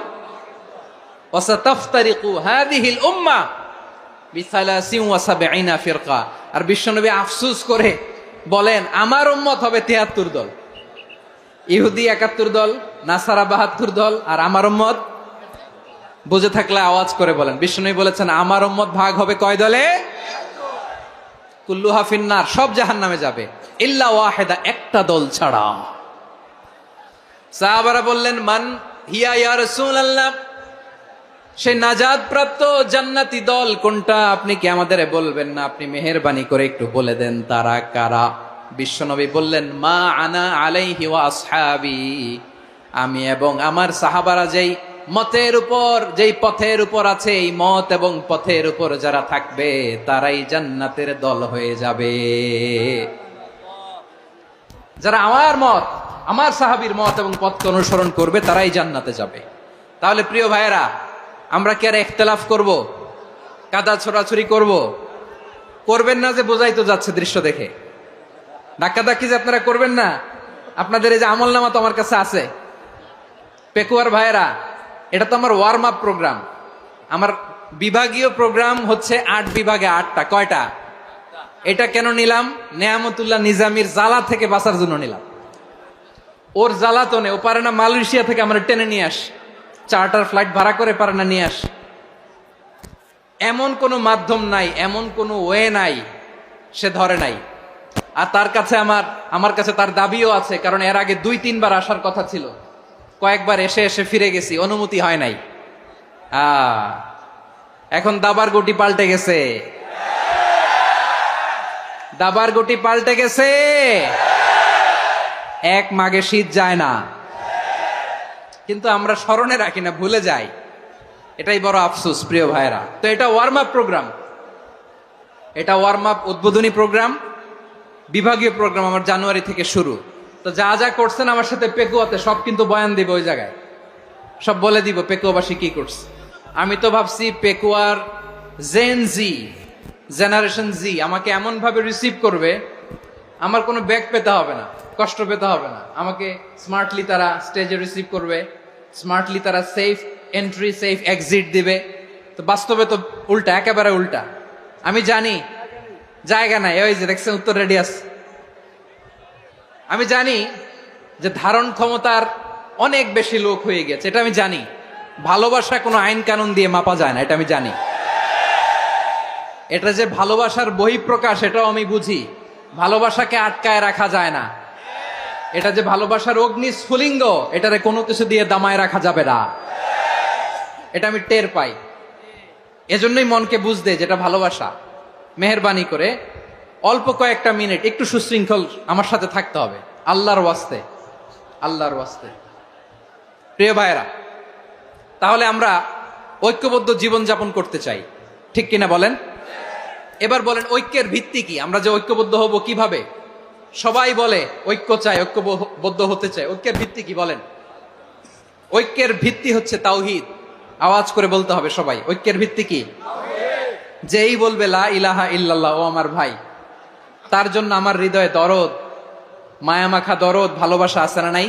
ওয়াসাতাফতারিকু হাযিহিল উম্মাহ বি73 ফিরকা। আর বিশ্বনবী আফসোস করে বলেন, আমার উম্মত হবে 73 দল। ইহুদি 71 দল, নাসারা 72 দল, আর আমার উম্মত, বুঝে থাকলে আওয়াজ করে বলেন। বিশ্বনবী বলেছেন, আমার উম্মত ভাগ হবে কয় দলে? কুল্লুহা ফিন্নার, সব জাহান্নামে যাবে, ইল্লা ওয়াহিদা, একটা দল ছাড়া। সাহাবারা বললেন, মান হিয়া ইয়া রাসূলুল্লাহ, সে নাজাত প্রাপ্ত জান্নাতি দল কোনটা? আপনি কি আমাদের বলবেন না? আপনি মেহেরবানি করে একটু বলে দেন তারা কারা। বিশ্বনবী বললেন, মা আনা আলাইহি ওয়া আসহাবি, আমি এবং আমার সাহাবারা যেই মতের উপর, যেই পথের উপর আছে, এই মত এবং পথের উপর যারা থাকবে তারাই জান্নাতের দল হয়ে যাবে। যারা আমার মত, আমার সাহাবীর মত এবং পথকে অনুসরণ করবে তারাই জান্নাতে যাবে। তাহলে প্রিয় ভাইয়েরা, আমরা কি আর ইখতিলাফ করব? কাদা ছোড়াছুরি করব? করবেন না যে বোঝাই তো যাচ্ছে দৃশ্য দেখে। ধাক্কাধাক্কি যে আপনারা করবেন না। আপনাদের এই যে আমলনামা তো আমার কাছে আছে। পেকুয়ার ভাইয়েরা, এটা তো আমার ওয়ার্ম আপ প্রোগ্রাম। আমার বিভাগীয় প্রোগ্রাম হচ্ছে 8 বিভাগে 8টা। কয়টা? এটা কেন নিলাম? নেয়ামতুল্লাহ নিজামীর জ্বালা থেকে বাঁচার জন্য নিলাম। ওর জ্বালাতনে ও পারে না মালয়েশিয়া থেকে আমরা টেনে নিয়ে আস, চার্টার ফ্লাইট ভাড়া করে পারে না নিয়ে আস। এমন কোনো মাধ্যম নাই, এমন কোনো ওয়ে নাই সে ধরে নাই। আর তার কাছে আমার কাছে তার দাবিও আছে, কারণ এর আগে 2-3 বার আসার কথা ছিল। কয়েকবার এসে এসে ফিরে গেছি, অনুমতি হয় নাই। এখন দাবার গুটি পাল্টে গেছে, দাবার গুটি পাল্টে গেছে। এক মাঘে শীত যায় না, কিন্তু আমরা স্মরণে রাখি না, ভুলে যাই। এটাই বড় আফসোস প্রিয় ভাইরা। তো এটা ওয়ার্ম আপ প্রোগ্রাম, এটা ওয়ার্ম আপ উদ্বোধনী প্রোগ্রাম, বিভাগীয় প্রোগ্রাম আমার জানুয়ারি থেকে শুরু। তো যা যা করছেন আমার সাথে পেকুয়াতে সব কিন্তু বয়ান দিব, ওই জায়গায় সব বলে দিব পেকুয়াবাসী কি করছে। আমি তো ভাবছি পেকুয়ার জেনারেশন জি আমাকে এমন ভাবে রিসিভ করবে আমার কোনো ব্যাগ পেতে হবে না, কষ্ট পেতে হবে না, আমাকে স্মার্টলি তারা স্টেজে রিসিভ করবে, স্মার্টলি তারা সেফ এন্ট্রি সেফ এক্সিট দিবে। তো বাস্তবে তো উল্টা, একেবারে উল্টা। আমি জানি জায়গা নাই, ওই যে দেখছেন উত্তর রেডি আছে। আমি জানি যে ধারণ ক্ষমতার অনেক বেশি লোক হয়ে গেছে, এটা আমি জানি। ভালোবাসা কোনো আইন কানুন দিয়ে মাপা যায় না, এটা আমি জানি। এটা যে ভালোবাসার বহিঃপ্রকাশ, এটাও আমি বুঝি। ভালোবাসাকে আটকায় রাখা যায় না। এটা যে ভালোবাসার অগ্নি স্ফুলিঙ্গ, এটারে কোনো কিছু দিয়ে দামায় রাখা যাবে না, এটা আমি টের পাই। এজন্যই মনকে বুঝতে যেটা ভালোবাসা। মেহেরবানি করে অল্প কয়েকটা মিনিট একটু সুশৃঙ্খল আমার সাথে থাকতে হবে, আল্লাহর ওয়াস্তে, আল্লাহর ওয়াস্তে। প্রিয় ভাইরা, তাহলে আমরা ঐক্যবদ্ধ জীবন যাপন করতে চাই, ঠিক কিনা বলেন? এবার বলেন ঐক্যের ভিত্তি কি? আমরা যে ঐক্যবদ্ধ হব কিভাবে? সবাই বলে ঐক্য চাই, ঐক্যবদ্ধ হতে চাই। ঐক্যের ভিত্তি কি বলেন? ঐক্যের ভিত্তি হচ্ছে তাওহীদ। আওয়াজ করে বলতে হবে সবাই, ঐক্যের ভিত্তি কি? যেই বলবে লা ইলাহা ইল্লাল্লাহ, ও আমার ভাই, তার জন্য আমার হৃদয়ে দরদ, মায়ামাখা দরদ, ভালোবাসা আছে না নাই?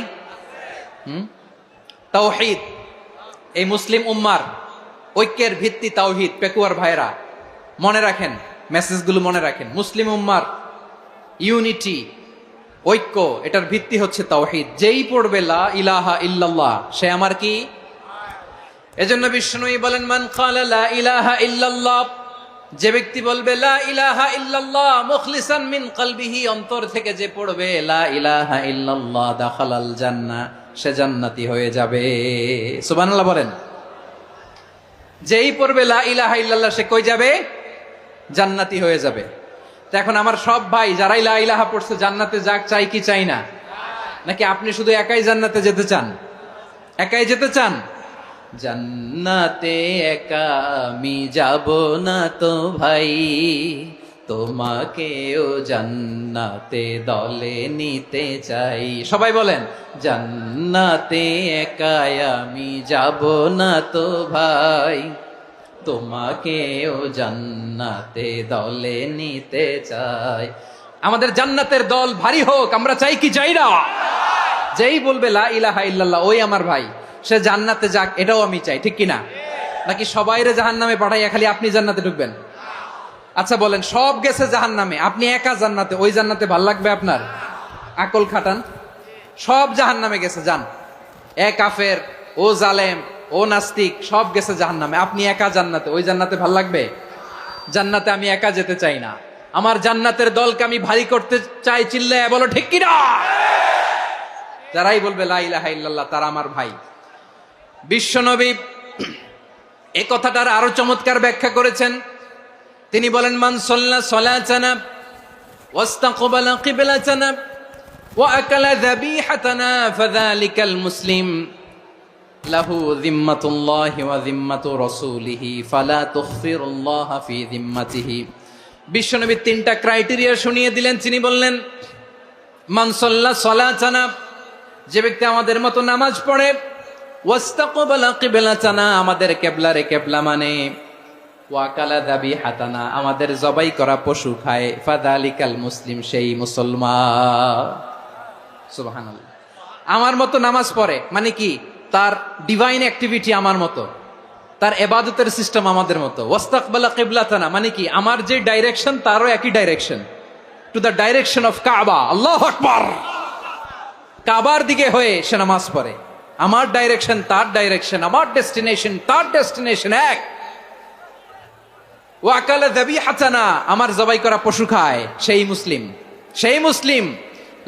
তাওহীদ। এই মুসলিম উম্মার ঐক্যের ভিত্তি তাওহীদ। পেকুয়ার ভাইরা মনে রাখেন, মেসেজগুলো মনে রাখেন। মুসলিম উম্মার ইউনিটি, ঐক্য, এটার ভিত্তি হচ্ছে তাওহীদ। যেই পড়বে লা ইলাহা ইল্লাল্লাহ, সে আমার কি? এজন্য বিষ্ণুই বলেন, মান ক্বালা লা ইলাহা ইল্লাল্লাহ, যে ব্যক্তি বলবে লা ইলাহা ইল্লাল্লাহ মুখলিসান মিন কলবিহি, অন্তর থেকে যে পড়বে লা ইলাহা ইল্লাল্লাহ, দাখালাল জান্নাহ, সে জান্নাতি হয়ে যাবে। সুবহানাল্লাহ বলেন। যেই পড়বে লা ইলাহা ইল্লাল্লাহ, সে কই যাবে? জান্নাতি হয়ে যাবে। তো এখন আমার সব ভাই যারাই লা ইলাহা পড়ছে জান্নাতে যাক, চাই কি চাই না? নাকি আপনি শুধু একাই জান্নাতে যেতে চান? একাই যেতে চান? জান্নাতে একা আমি যাব না তো ভাই, তোমাকেও জান্নাতে দলে নিতে চাই। সবাই বলেন, জান্নাতে একা আমি যাব না তো ভাই, তোমাকেও জান্নাতে দলে নিতে চাই। আমাদের জান্নাতের দল ভারী হোক, আমরা চাই কি চাই না? যেই বলবে লা ইলাহা ইল্লাল্লাহ, ওই আমার ভাই, সে জান্নাতে যাক, এটাও আমি চাই, ঠিক কিনা? নাকি সবাইরে জাহান্নামে পাঠাইয়া খালি আপনি জান্নাতে ঢুকবেন? আচ্ছা বলেন, সব গেছে জাহান্নামে, আপনি একা জান্নাতে, ওই জান্নাতে ভাল লাগবে আপনার? আকল খাটান। সব জাহান্নামে গেছে, যান। এ কাফের, ও জালেম, ও নাস্তিক, সব গেছে জাহান্নামে, আপনি একা জান্নাতে, ওই জান্নাতে ভাল লাগবে? জান্নাতে আমি একা যেতে চাই না, আমার জান্নাতের দলকে আমি ভারী করতে চাই। চিল্লায় বলো ঠিক কিনা? যারাই বলবে লা ইলাহা ইল্লাল্লাহ, তারা আমার ভাই। বিশ্বনবী এই কথাটার আরো চমৎকার ব্যাখ্যা করেছেন। তিনি বলেন, মান সাল্লা সালাতানা ওয়াস্তাকবালা কিবলাতানা ওয়া আকালা যাবিহাতানা ফাযালিকাল মুসলিম লাহু যিম্মাতুল্লাহি ওয়া যিম্মাতু রাসূলিহি ফালা তুখফিরুল্লাহা ফি যিম্মাতিহি। বিশ্বনবী তিনটা ক্রাইটেরিয়া শুনিয়ে দিলেন। তিনি বললেন, মান সাল্লা সালাতানা, যে ব্যক্তি আমাদের মতো নামাজ পড়ে, ওয়াস্তাকবালা কিবলাতানা, আমাদের কিবলারে কিবলা মানে, ওয়াকালা যাবিহাতানা, আমাদের জবাই করা পশু খায়, ফাযালিকাল মুসলিম, সেই মুসলমান। সুবহানাল্লাহ। আমার মতো নামাজ পড়ে মানে কি? তার ডিভাইন অ্যাক্টিভিটি আমার মতো, তার ইবাদতের সিস্টেম আমাদের মতো। ওয়াস্তাকবালা কিবলাতানা মানে কি? আমার যে ডাইরেকশন, তারও একই direction, to the direction of কাবা। আল্লাহু আকবার। কাবার দিকে হয়ে সে নামাজ পড়ে। আমার ডাইরেকশন, তার ডাইরেকশন, আমার ডেস্টিনেশন, তার ডেস্টিনেশন এক। ওয়াকালা যাবিহাতানা, আমার জবাই করা পশু খায়, সেই মুসলিম। সেই মুসলিম।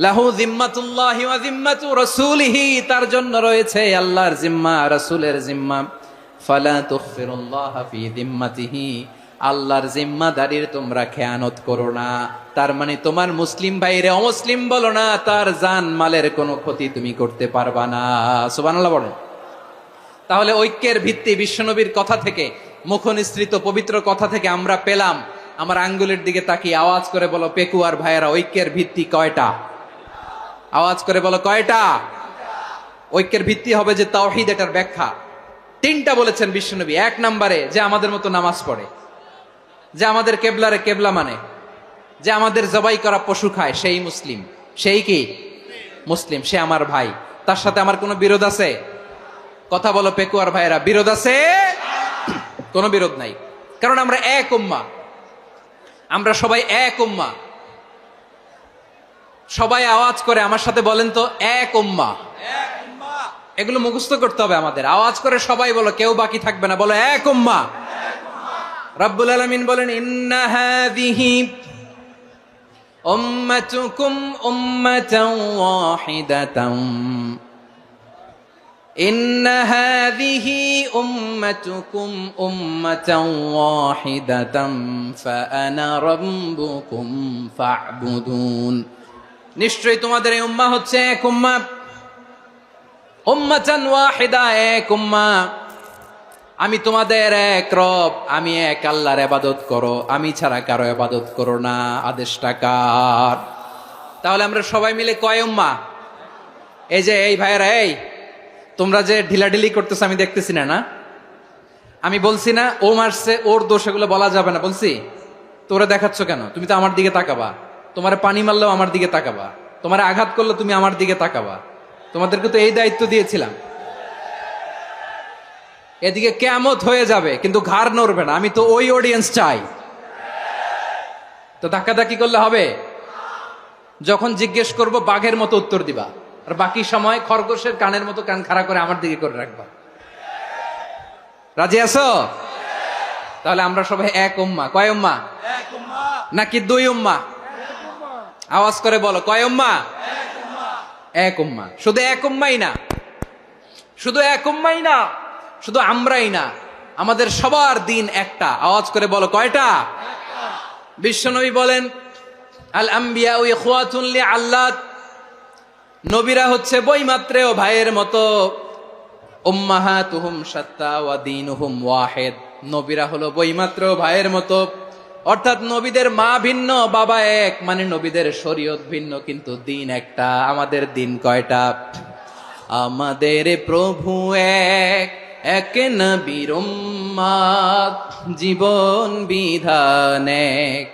লাহু যিম্মাতুল্লাহি ওয়া যিম্মাতু রাসূলিহি, তার জন্য রয়েছে আল্লাহর জিম্মা, রাসূলের জিম্মা। ফালা তুখফিরুল্লাহা ফি যিম্মাতিহি, আল্লাহর জিম্মাদারির তোমরা খেয়ানত করো না। তার মানে তোমার মুসলিম ভাইরে অমুসলিম বলো না, তার জান মালের কোনো ক্ষতি তুমি করতে পারবা না। সুবহানাল্লাহ বলেন। তাহলে ঐক্যের ভিত্তি বিশ্বনবীর কথা থেকে, মুখনিসৃত পবিত্র কথা থেকে আমরা পেলাম। আমার আঙ্গুলের দিকে তাকিয়ে আওয়াজ করে বলো পেকুয়ার ভাইয়েরা, ঐক্যের ভিত্তি কয়টা? আওয়াজ করে বলো কয়টা? ঐক্যের ভিত্তি হবে যে তাওহীদ, এটার ব্যাখ্যা তিনটা বলেছেন বিশ্বনবী। এক নম্বরে, যে আমাদের মতো নামাজ পড়ে, যে আমাদের কেবলারে কেবলা মানে। যে আমাদের জবাই করা পশু খায় সেই মুসলিম, সেই কি মুসলিম, সে আমার ভাই, তার সাথে আমার কোনো বিরোধ আছে? কথা বলো পেকুয়ার ভাইরা, বিরোধ আছে? কোনো বিরোধ নাই, কারণ আমরা এক উম্মাহ, আমরা সবাই এক উম্মাহ। সবাই আওয়াজ করে আমার সাথে বলেন তো, এক উম্মাহ। এগুলো মুখস্থ করতে হবে আমাদের। আওয়াজ করে সবাই বলো, কেউ বাকি থাকবে না, বলো এক উম্মাহ। রব্বুল আলামিন বলেন, ইন্না হাযিহি উম্মাতুকুম উম্মাতান ওয়াহিদাতান, ইন্না হাযিহি উম্মাতুকুম উম্মাতান ওয়াহিদাতান ফাআনা রাব্বুকুম ফা'বুদুন। নিশ্চয়ই তোমাদের এই উম্মাহ হচ্ছে এক উম্মাহ, উম্মাতান ওয়াহিদা, এক উম্মাহ। আমি তোমাদের এক রব, আমি এক আল্লাহর ইবাদত করো, আমি ছাড়া কারো ইবাদত করো না। আদেশটা কার? তাহলে আমরা সবাই মিলে কয় উম্মাহ? এই যে এই ভাইয়েরা, এই তোমরা যে ঢিলাঢিলি করতেছো আমি দেখতেছি না, না আমি বলছি না ও মারছে ওর দোষ, এগুলো বলা যাবে না বলছি? তোরা দেখাচ্ছ কেন? তুমি তো আমার দিকে তাকাবা। তোমার পানি মারলেও আমার দিকে তাকাবা, তোমার আঘাত করলে তুমি আমার দিকে তাকাবা। তোমাদেরকে তো এই দায়িত্ব দিয়েছিলাম। এদিকে কিয়ামত হয়ে যাবে কিন্তু ঘাড় নড়বে না, আমি তো ওই অডিয়েন্স চাই। তো ধাক্কাধাক্কি করলে হবে? যখন জিজ্ঞেস করব বাঘের মতো উত্তর দিবা, আর বাকি সময় খরগোশের কানের মতো কান খাড়া করে আমার দিকে করে রাখবা। রাজি আছো? তাহলে আমরা সবাই এক উম্মাহ। কয় উম্মাহ? নাকি দুই উম্মাহ? আওয়াজ করে বলো, কয় উম্মাহ? এক উম্মাহ। শুধু এক উম্মাই না, শুধু এক উম্মাই না, শুধু আমরাই না, আমাদের সবার দিন একটা। আওয়াজ করে বলো, কয়টা? বিশ্বনবী বলেন, আল আম্বিয়া ইখওয়াতুন লিআল্লাত, নবীরা হচ্ছে বৈমাত্রেয় ভাইয়ের মতো। উম্মাহাতুহুম শাত্তা ওয়া দীনুহুম ওয়াহিদ, নবীরা হলো বৈমাত্রেয় ভাইয়ের মতো। অর্থাৎ নবীদের মা ভিন্ন, বাবা এক, মানে নবীদের শরীয়ত ভিন্ন, কিন্তু দিন একটা। আমাদের দিন কয়টা? আমাদের প্রভু এক, এক নবীর উম্মাত, জীবন বিধান এক,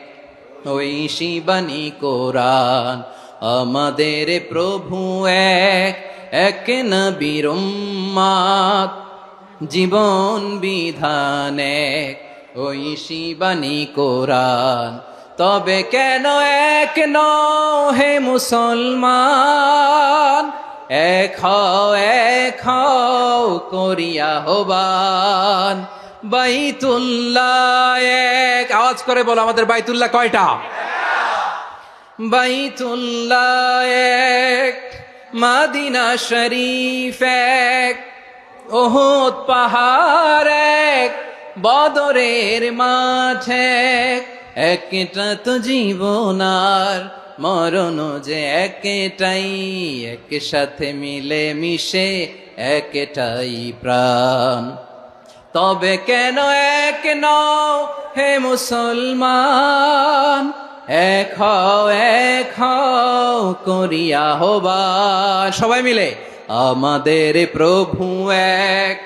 ঐশী বাণী কোরআন। আমাদের প্রভু এক, এক নবীর উম্মাত, জীবন বিধান এক, ঐশী বাণী কোরআন। তবে কেন এক নও হে মুসলমান, এক হও করিয়া হবান। বাইতুল্লাহ এক, আওয়াজ করে বলো আমাদের বাইতুল্লাহ কয়টা? বাইতুল্লাহ এক, মাদিনা শরীফ এক, উহুদ পাহাড় এক, বদরের মাঠ এক। একটা তো জীবন আর মরণ যে একটাই, একসাথে মিলে মিশে একটাই প্রাণ। তবে কেন এক নও হে মুসলমান, এক হও করিয়া হবান। সবাই মিলে, আমাদের প্রভু এক,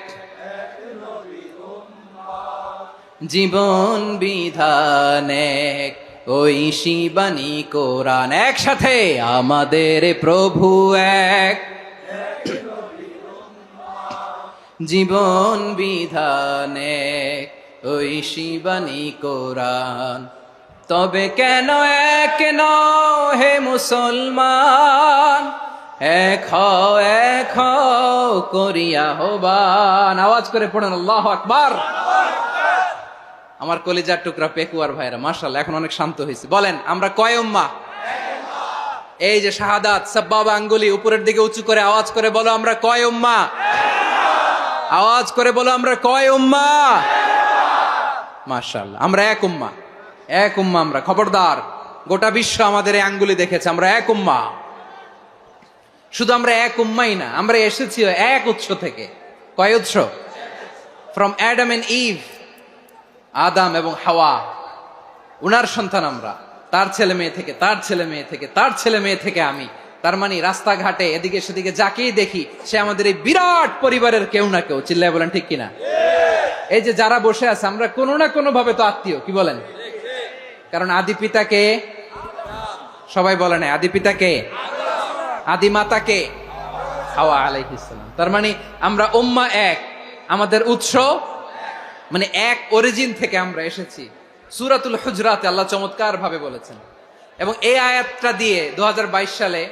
জীবন বিধান এক, ঐশী বাণী কোরআন। একসাথে, আমাদের প্রভু এক, জীবন বিধান এক, ঐশী বাণী কোরআন। তবে কেন এক নও হে মুসলমান, এক হও করিয়া হবান। আওয়াজ করে পড়েন আল্লাহু আকবার। আমার কলিজার টুকরা পেকুয়ার ভাইরা, মাশাআল্লাহ এখন অনেক শান্ত হয়েছে। বলেন আমরা কয় উম্মাহ? এই যে শাহাদাত সাব্বাবা আঙ্গুলি উপরের দিকে উঁচু করে আওয়াজ করে বলো, আমরা কয় উম্মাহ? আওয়াজ করে বলো, আমরা কয় উম্মাহ? মাশাআল্লাহ, আমরা এক উম্মাহ, এক উম্মাহ আমরা। খবরদার, গোটা বিশ্ব আমাদের এই আঙ্গুলি দেখেছে, আমরা এক উম্মাহ। শুধু আমরা এক উম্মাই না, আমরা এসেছি এক উৎস থেকে। কয় উৎস? ফ্রম অ্যাডাম এন্ড ইভ, আদাম এবং হাওয়া, উনার সন্তান আমরা। তার ছেলে মেয়ে থেকে, তার ছেলে মেয়ে থেকে, তার ছেলে মেয়ে থেকে আমি। তার মানে রাস্তাঘাটে এদিকে সেদিকে যাকেই দেখি সে আমাদের এই বিরাট পরিবারের কেউ না কেউ। চিল্লায় বলেন ঠিক কিনা? এই যে যারা বসে আছে, আমরা কোনো না কোনো ভাবে তো আত্মীয়। কি বলেন? কারণ আদি পিতাকে সবাই বলে না আদি পিতা কে? আদি মাতা কে? হাওয়া আলাইহিস সালাম। তার মানে আমরা উম্মাহ এক, আমাদের উৎস মানে এক অরিজিন থেকে আমরা এসেছি। সূরাতুল হুজরাতে আল্লাহ চমৎকার ভাবে বলেছেন, এবং এই আয়াতটা দিয়ে 2022 সালে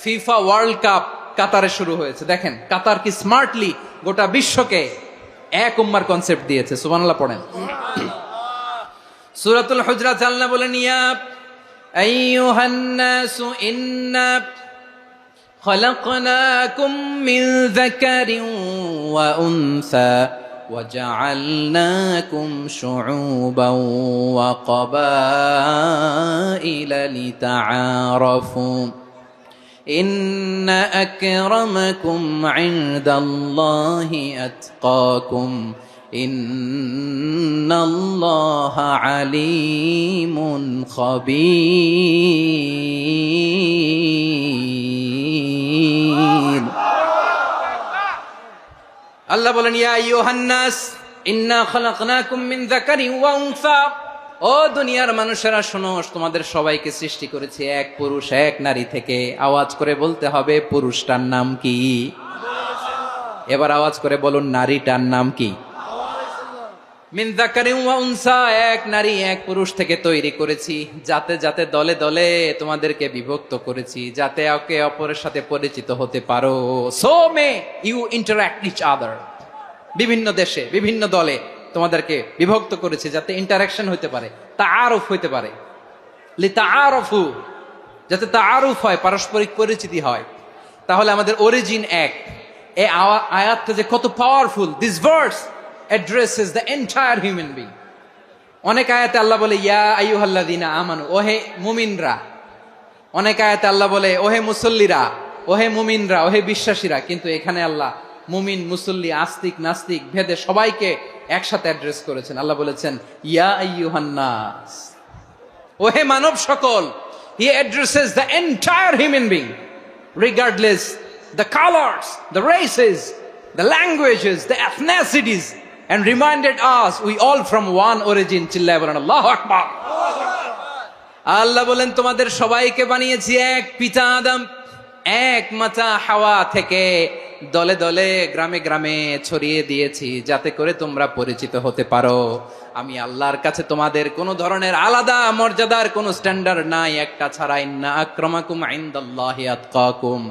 ফিফা ওয়ার্ল্ড কাপ কাতারে শুরু হয়েছে। দেখেন কাতার কি স্মার্টলি গোটা বিশ্বকে এক উম্মার কনসেপ্ট দিয়েছে। সুবহানাল্লাহ পড়েন। সূরাতুল হুজরাত আল্লাহ বলেন, ইয়া আইয়ুহান নাসু ইন্না খলাকনাকুম মিন যাকারিন ওয়া উনসা وجعلناكم شعوبا وقبائل لتعارفوا إن أكرمكم عند الله أتقاكم إن الله عليم خبير। আল্লাহ বলেন, ইয়া আইয়ুহান নাস ইন্না খালাকনাকুম মিন যাকারিন ওয়া উনসা, ও দুনিয়ার মানুষেরা শোনো, তোমাদের সবাইকে সৃষ্টি করেছি এক পুরুষ এক নারী থেকে। আওয়াজ করে বলতে হবে পুরুষটার নাম কি? এবার আওয়াজ করে বলুন নারীটার নাম কি? মিন যাকারিন ওয়া উনসা, এক নারী এক পুরুষ থেকে তৈরি করেছি। যাতে যাতে দলে দলে তোমাদেরকে বিভক্ত করেছি, যাতে একে অপরের সাথে পরিচিত হতে পারো। So may you interact each other. বিভিন্ন দেশে বিভিন্ন দলে তোমাদেরকে বিভক্ত করেছি যাতে ইন্টারাকশন হতে পারে, তাআরুফ হতে পারে। লিতাআরফু, যাতে তাআরুফ হয়, পারস্পরিক পরিচিতি হয়। তাহলে আমাদের অরিজিন এক। এই আয়াতটা যে কত powerful! This verse addresses the entire human being. অনেক আয়াতে আল্লাহ বলে ইয়া আইয়ুহাল্লাযীনা আমানু, ওহে মুমিনরা। অনেক আয়াতে আল্লাহ বলে ওহে মুসল্লিরা, ওহে মুমিনরা, ওহে বিশ্বাসীরা। কিন্তু এখানে আল্লাহ মুমিন মুসল্লি আস্তিক নাস্তিক ভেদে সবাইকে একসাথে অ্যাড্রেস করেছেন। আল্লাহ বলেছেন ইয়া আইয়ুহান নাস, ওহে মানব সকল। He addresses the entire human being regardless the colors, the races, the languages, the ethnicities, and reminded us we all from one origin. চিল্লায় বলেন আল্লাহু আকবার। আল্লাহ বলেন তোমাদের সবাইকে বানিয়েছি এক পিতা আদম, এক মাতা হাওয়া থেকে। দলে দলে গ্রামে গ্রামে ছড়িয়ে দিয়েছি যাতে করে তোমরা পরিচিত হতে পারো। আমি আল্লাহর কাছে তোমাদের কোনো ধরনের আলাদা মর্যাদার কোনো স্ট্যান্ডার্ড নাই একটা ছাড়া। ইন্না আক্রামাকুম ইনদাল্লাহি আতকাকুম,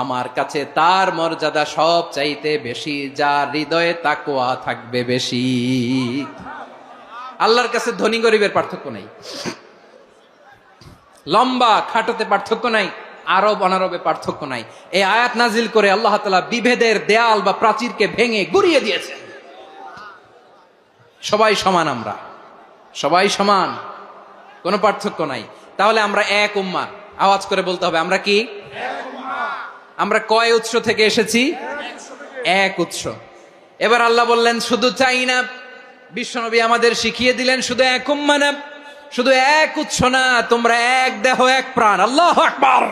আমার কাছে তার মর্যাদা সব চাইতে বেশি যার হৃদয়ে তাকওয়া থাকবে বেশি। আল্লাহর কাছে ধনী গরিবের পার্থক্য নাই, লম্বা খাটোতে পার্থক্য নাই, আরব অনারবে পার্থক্য নাই। এই আয়াত নাজিল করে আল্লাহ তাআলা বিভেদের দেয়াল বা প্রাচীরকে ভেঙে গুড়িয়ে দিয়েছেন। সবাই সমান, আমরা সবাই সমান, কোনো পার্থক্য নাই। তাহলে আমরা এক উম্মাহ। আওয়াজ করে বলতে হবে আমরা কি? আমরা কয় উৎস থেকে এসেছি? এক উৎস। এবার আল্লাহ বললেন শুধু চাই না, বিশ্বনবী আমাদের শিখিয়ে দিলেন শুধু এক উম্মাহ না, শুধু এক উৎস না, তোমরা এক দেহ এক প্রাণ। আল্লাহু আকবার।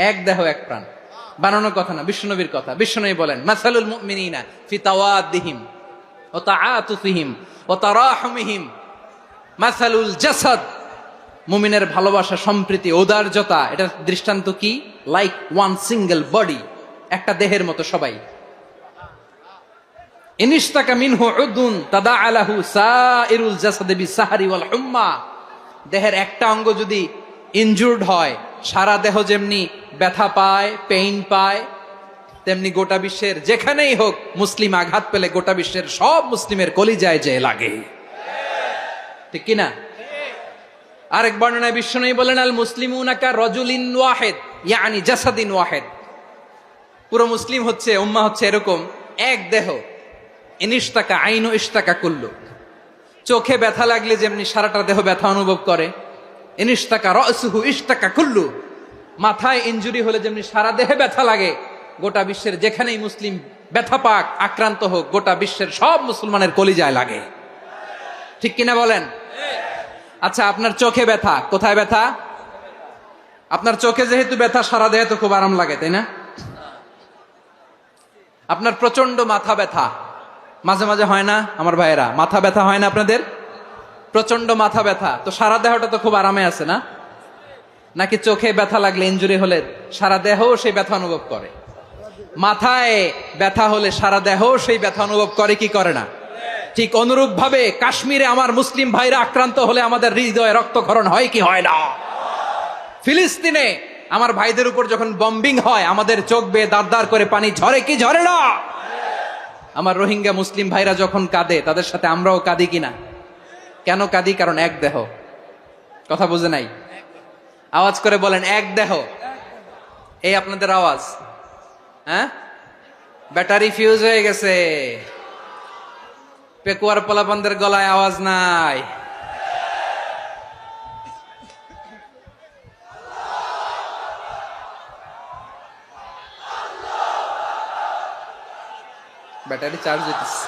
এক দেহ এক প্রাণ বানানো কথা না, বিশ্বনবীর কথা। বিশ্বনবী বলেন মাসালুল মুমিনিনা ফি তাওয়াদ্দিহিম ওয়া তাআতুফিহিম ওয়া তারাহুমিহিম মাসালুল জাসাদ। মুমিনের ভালোবাসা, সম্প্রীতি, ঔদার্যতা, এটা দৃষ্টান্ত কি? লাইক ওয়ান সিঙ্গেল বডি, একটা দেহের মতো সবাই। ইনিশতাকা মিনহু উদুন তাদাআলাহু সাইরুল জাসাদি বিসাহরি ওয়াল হুম্মা। দেহের একটা অঙ্গ যদি ইনজুর্ড হয়, সারা দেহ যেমনি ব্যথা পায়, পেইন পায়, তেমনি গোটা বিশ্বের যেখানেই হোক মুসলিম আঘাত পেলে গোটা বিশ্বের সব মুসলিমের কলিজায় যে লাগে, ঠিক কিনা? আরেক বর্ণনায় বিশ্বনবী বলেন আল মুসলিমুনা কা রাজুলিন ওয়াহিদ ইয়ানি জাসাদিন ওয়াহিদ। পুরো মুসলিম হচ্ছে, উম্মাহ হচ্ছে এরকম এক দেহ। ইনিশতাকা আইনু ইশতাকা কুল্লু। চোখে ব্যথা লাগলে যেমনি সারাটা দেহ ব্যথা অনুভব করে, ইনিশতাকা রাসুহু ইশতাকা কুল্লু। মাথায় ইনজুরি হলে যেমনি সারা দেহে ব্যথা লাগে, গোটা বিশ্বের যেখানেই মুসলিম ব্যথা পাক, আক্রান্ত হোক, গোটা বিশ্বের সব মুসলমানের কলিজায় লাগে, ঠিক কিনা বলেন? আচ্ছা, আপনার চোখে ব্যথা, কোথায় ব্যথা? আপনার চোখে যেহেতু ব্যথা, সারা দেহে তো খুব আরাম লাগে, তাই না? আপনার প্রচন্ড মাথা ব্যথা মাঝে মাঝে হয় না আমার ভাইয়েরা? মাথা ব্যথা হয় না আপনাদের? প্রচন্ড মাথা ব্যথা, তো সারা দেহটা তো খুব আরামে আছে না? নাকি চোখে ব্যথা লাগলে, ইনজুরি হলে সারা দেহ সেই ব্যথা অনুভব করে? মাথায় ব্যথা হলে সারা দেহ সেই ব্যথা অনুভব করে কি করে না? ঠিক অনুরূপ ভাবে কাশ্মীরে আমার মুসলিম ভাইরা আক্রান্ত হলে আমাদের হৃদয়ে রক্তক্ষরণ হয় কি হয় না? ফিলিস্তিনে আমার ভাইদের উপর যখন বম্বিং হয় আমাদের চোখ বেয়ে দাঁড় দাঁড় করে পানি ঝরে কি ঝরে না? আমার রোহিঙ্গা মুসলিম ভাইরা যখন কাঁদে তাদের সাথে আমরাও কাঁদি কিনা? কেন কাঁদি? কারণ এক দেহ। কথা বুঝে নাই? আওয়াজ করে বলেন, এক দেহ। এই আপনাদের আওয়াজ, হ্যাঁ? ব্যাটারি ফিউজ হয়ে গেছে, পেকুয়ার পোলাপানদের গলায় আওয়াজ নাই। ব্যাটারি চার্জ হইতেছে।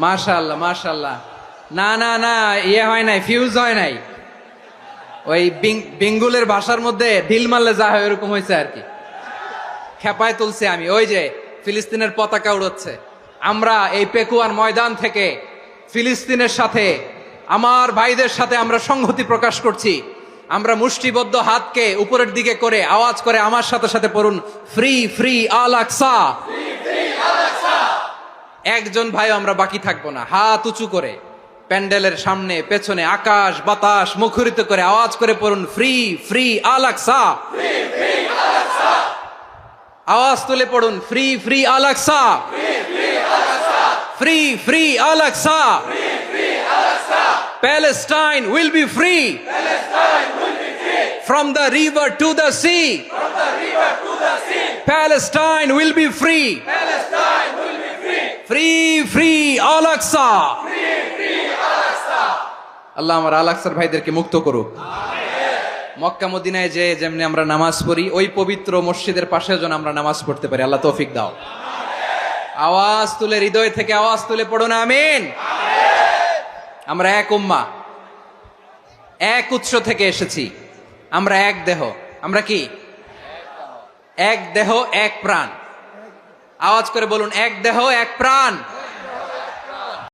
মাশাআল্লাহ মাশাআল্লাহ। না না না, ইয়ে হয় নাই, ফিউজ হয় নাই। ওই বেঙ্গুলের ভাষার মধ্যে ঢিল মারলে যা হয় এরকম হয়েছে আর কি। খেপায় তুলছে আমি। ওই যে ফিলিস্তিনের পতাকা উড়াচ্ছে। আমরা এই পেকুয়ার ময়দান থেকে ফিলিস্তিনের সাথে, আমার ভাইদের সাথে আমরা সংহতি প্রকাশ করছি। আমরা মুষ্টিবদ্ধ হাতকে উপরের দিকে করে আওয়াজ করে আমার সাথে সাথে পড়ুন, ফ্রি ফ্রি আল আকসা। একজন ভাই আমরা বাকি থাকবো না। হাত উঁচু করে প্যান্ডেলের সামনে পেছনে আকাশ বাতাস মুখরিত করে আওয়াজ করে পড়ুন, ফ্রি ফ্রি আল আকসা। আওয়াজ তুলে পড়ুন, free free Al Aqsa, free free Al Aqsa. Palestine will be free from the river to the sea. Palestine will be free. Free free Al Aqsa. আল্লাহ আমার আল আকসার ভাইদেরকে মুক্ত করুক। মক্কা মদিনায় যে যেমনি আমরা নামাজ পড়ি, ওই পবিত্র মসজিদের পাশে যেন আমরা নামাজ পড়তে পারি। আল্লাহ তৌফিক দাও। আওয়াজ তুলে, হৃদয় থেকে আওয়াজ তুলে পড়ুন আমিন। আমরা এক উম্মাহ, এক উৎস থেকে এসেছি। আমরা এক দেহ। আমরা কি? এক দেহ এক প্রাণ। আওয়াজ করে বলুন, এক দেহ এক প্রাণ।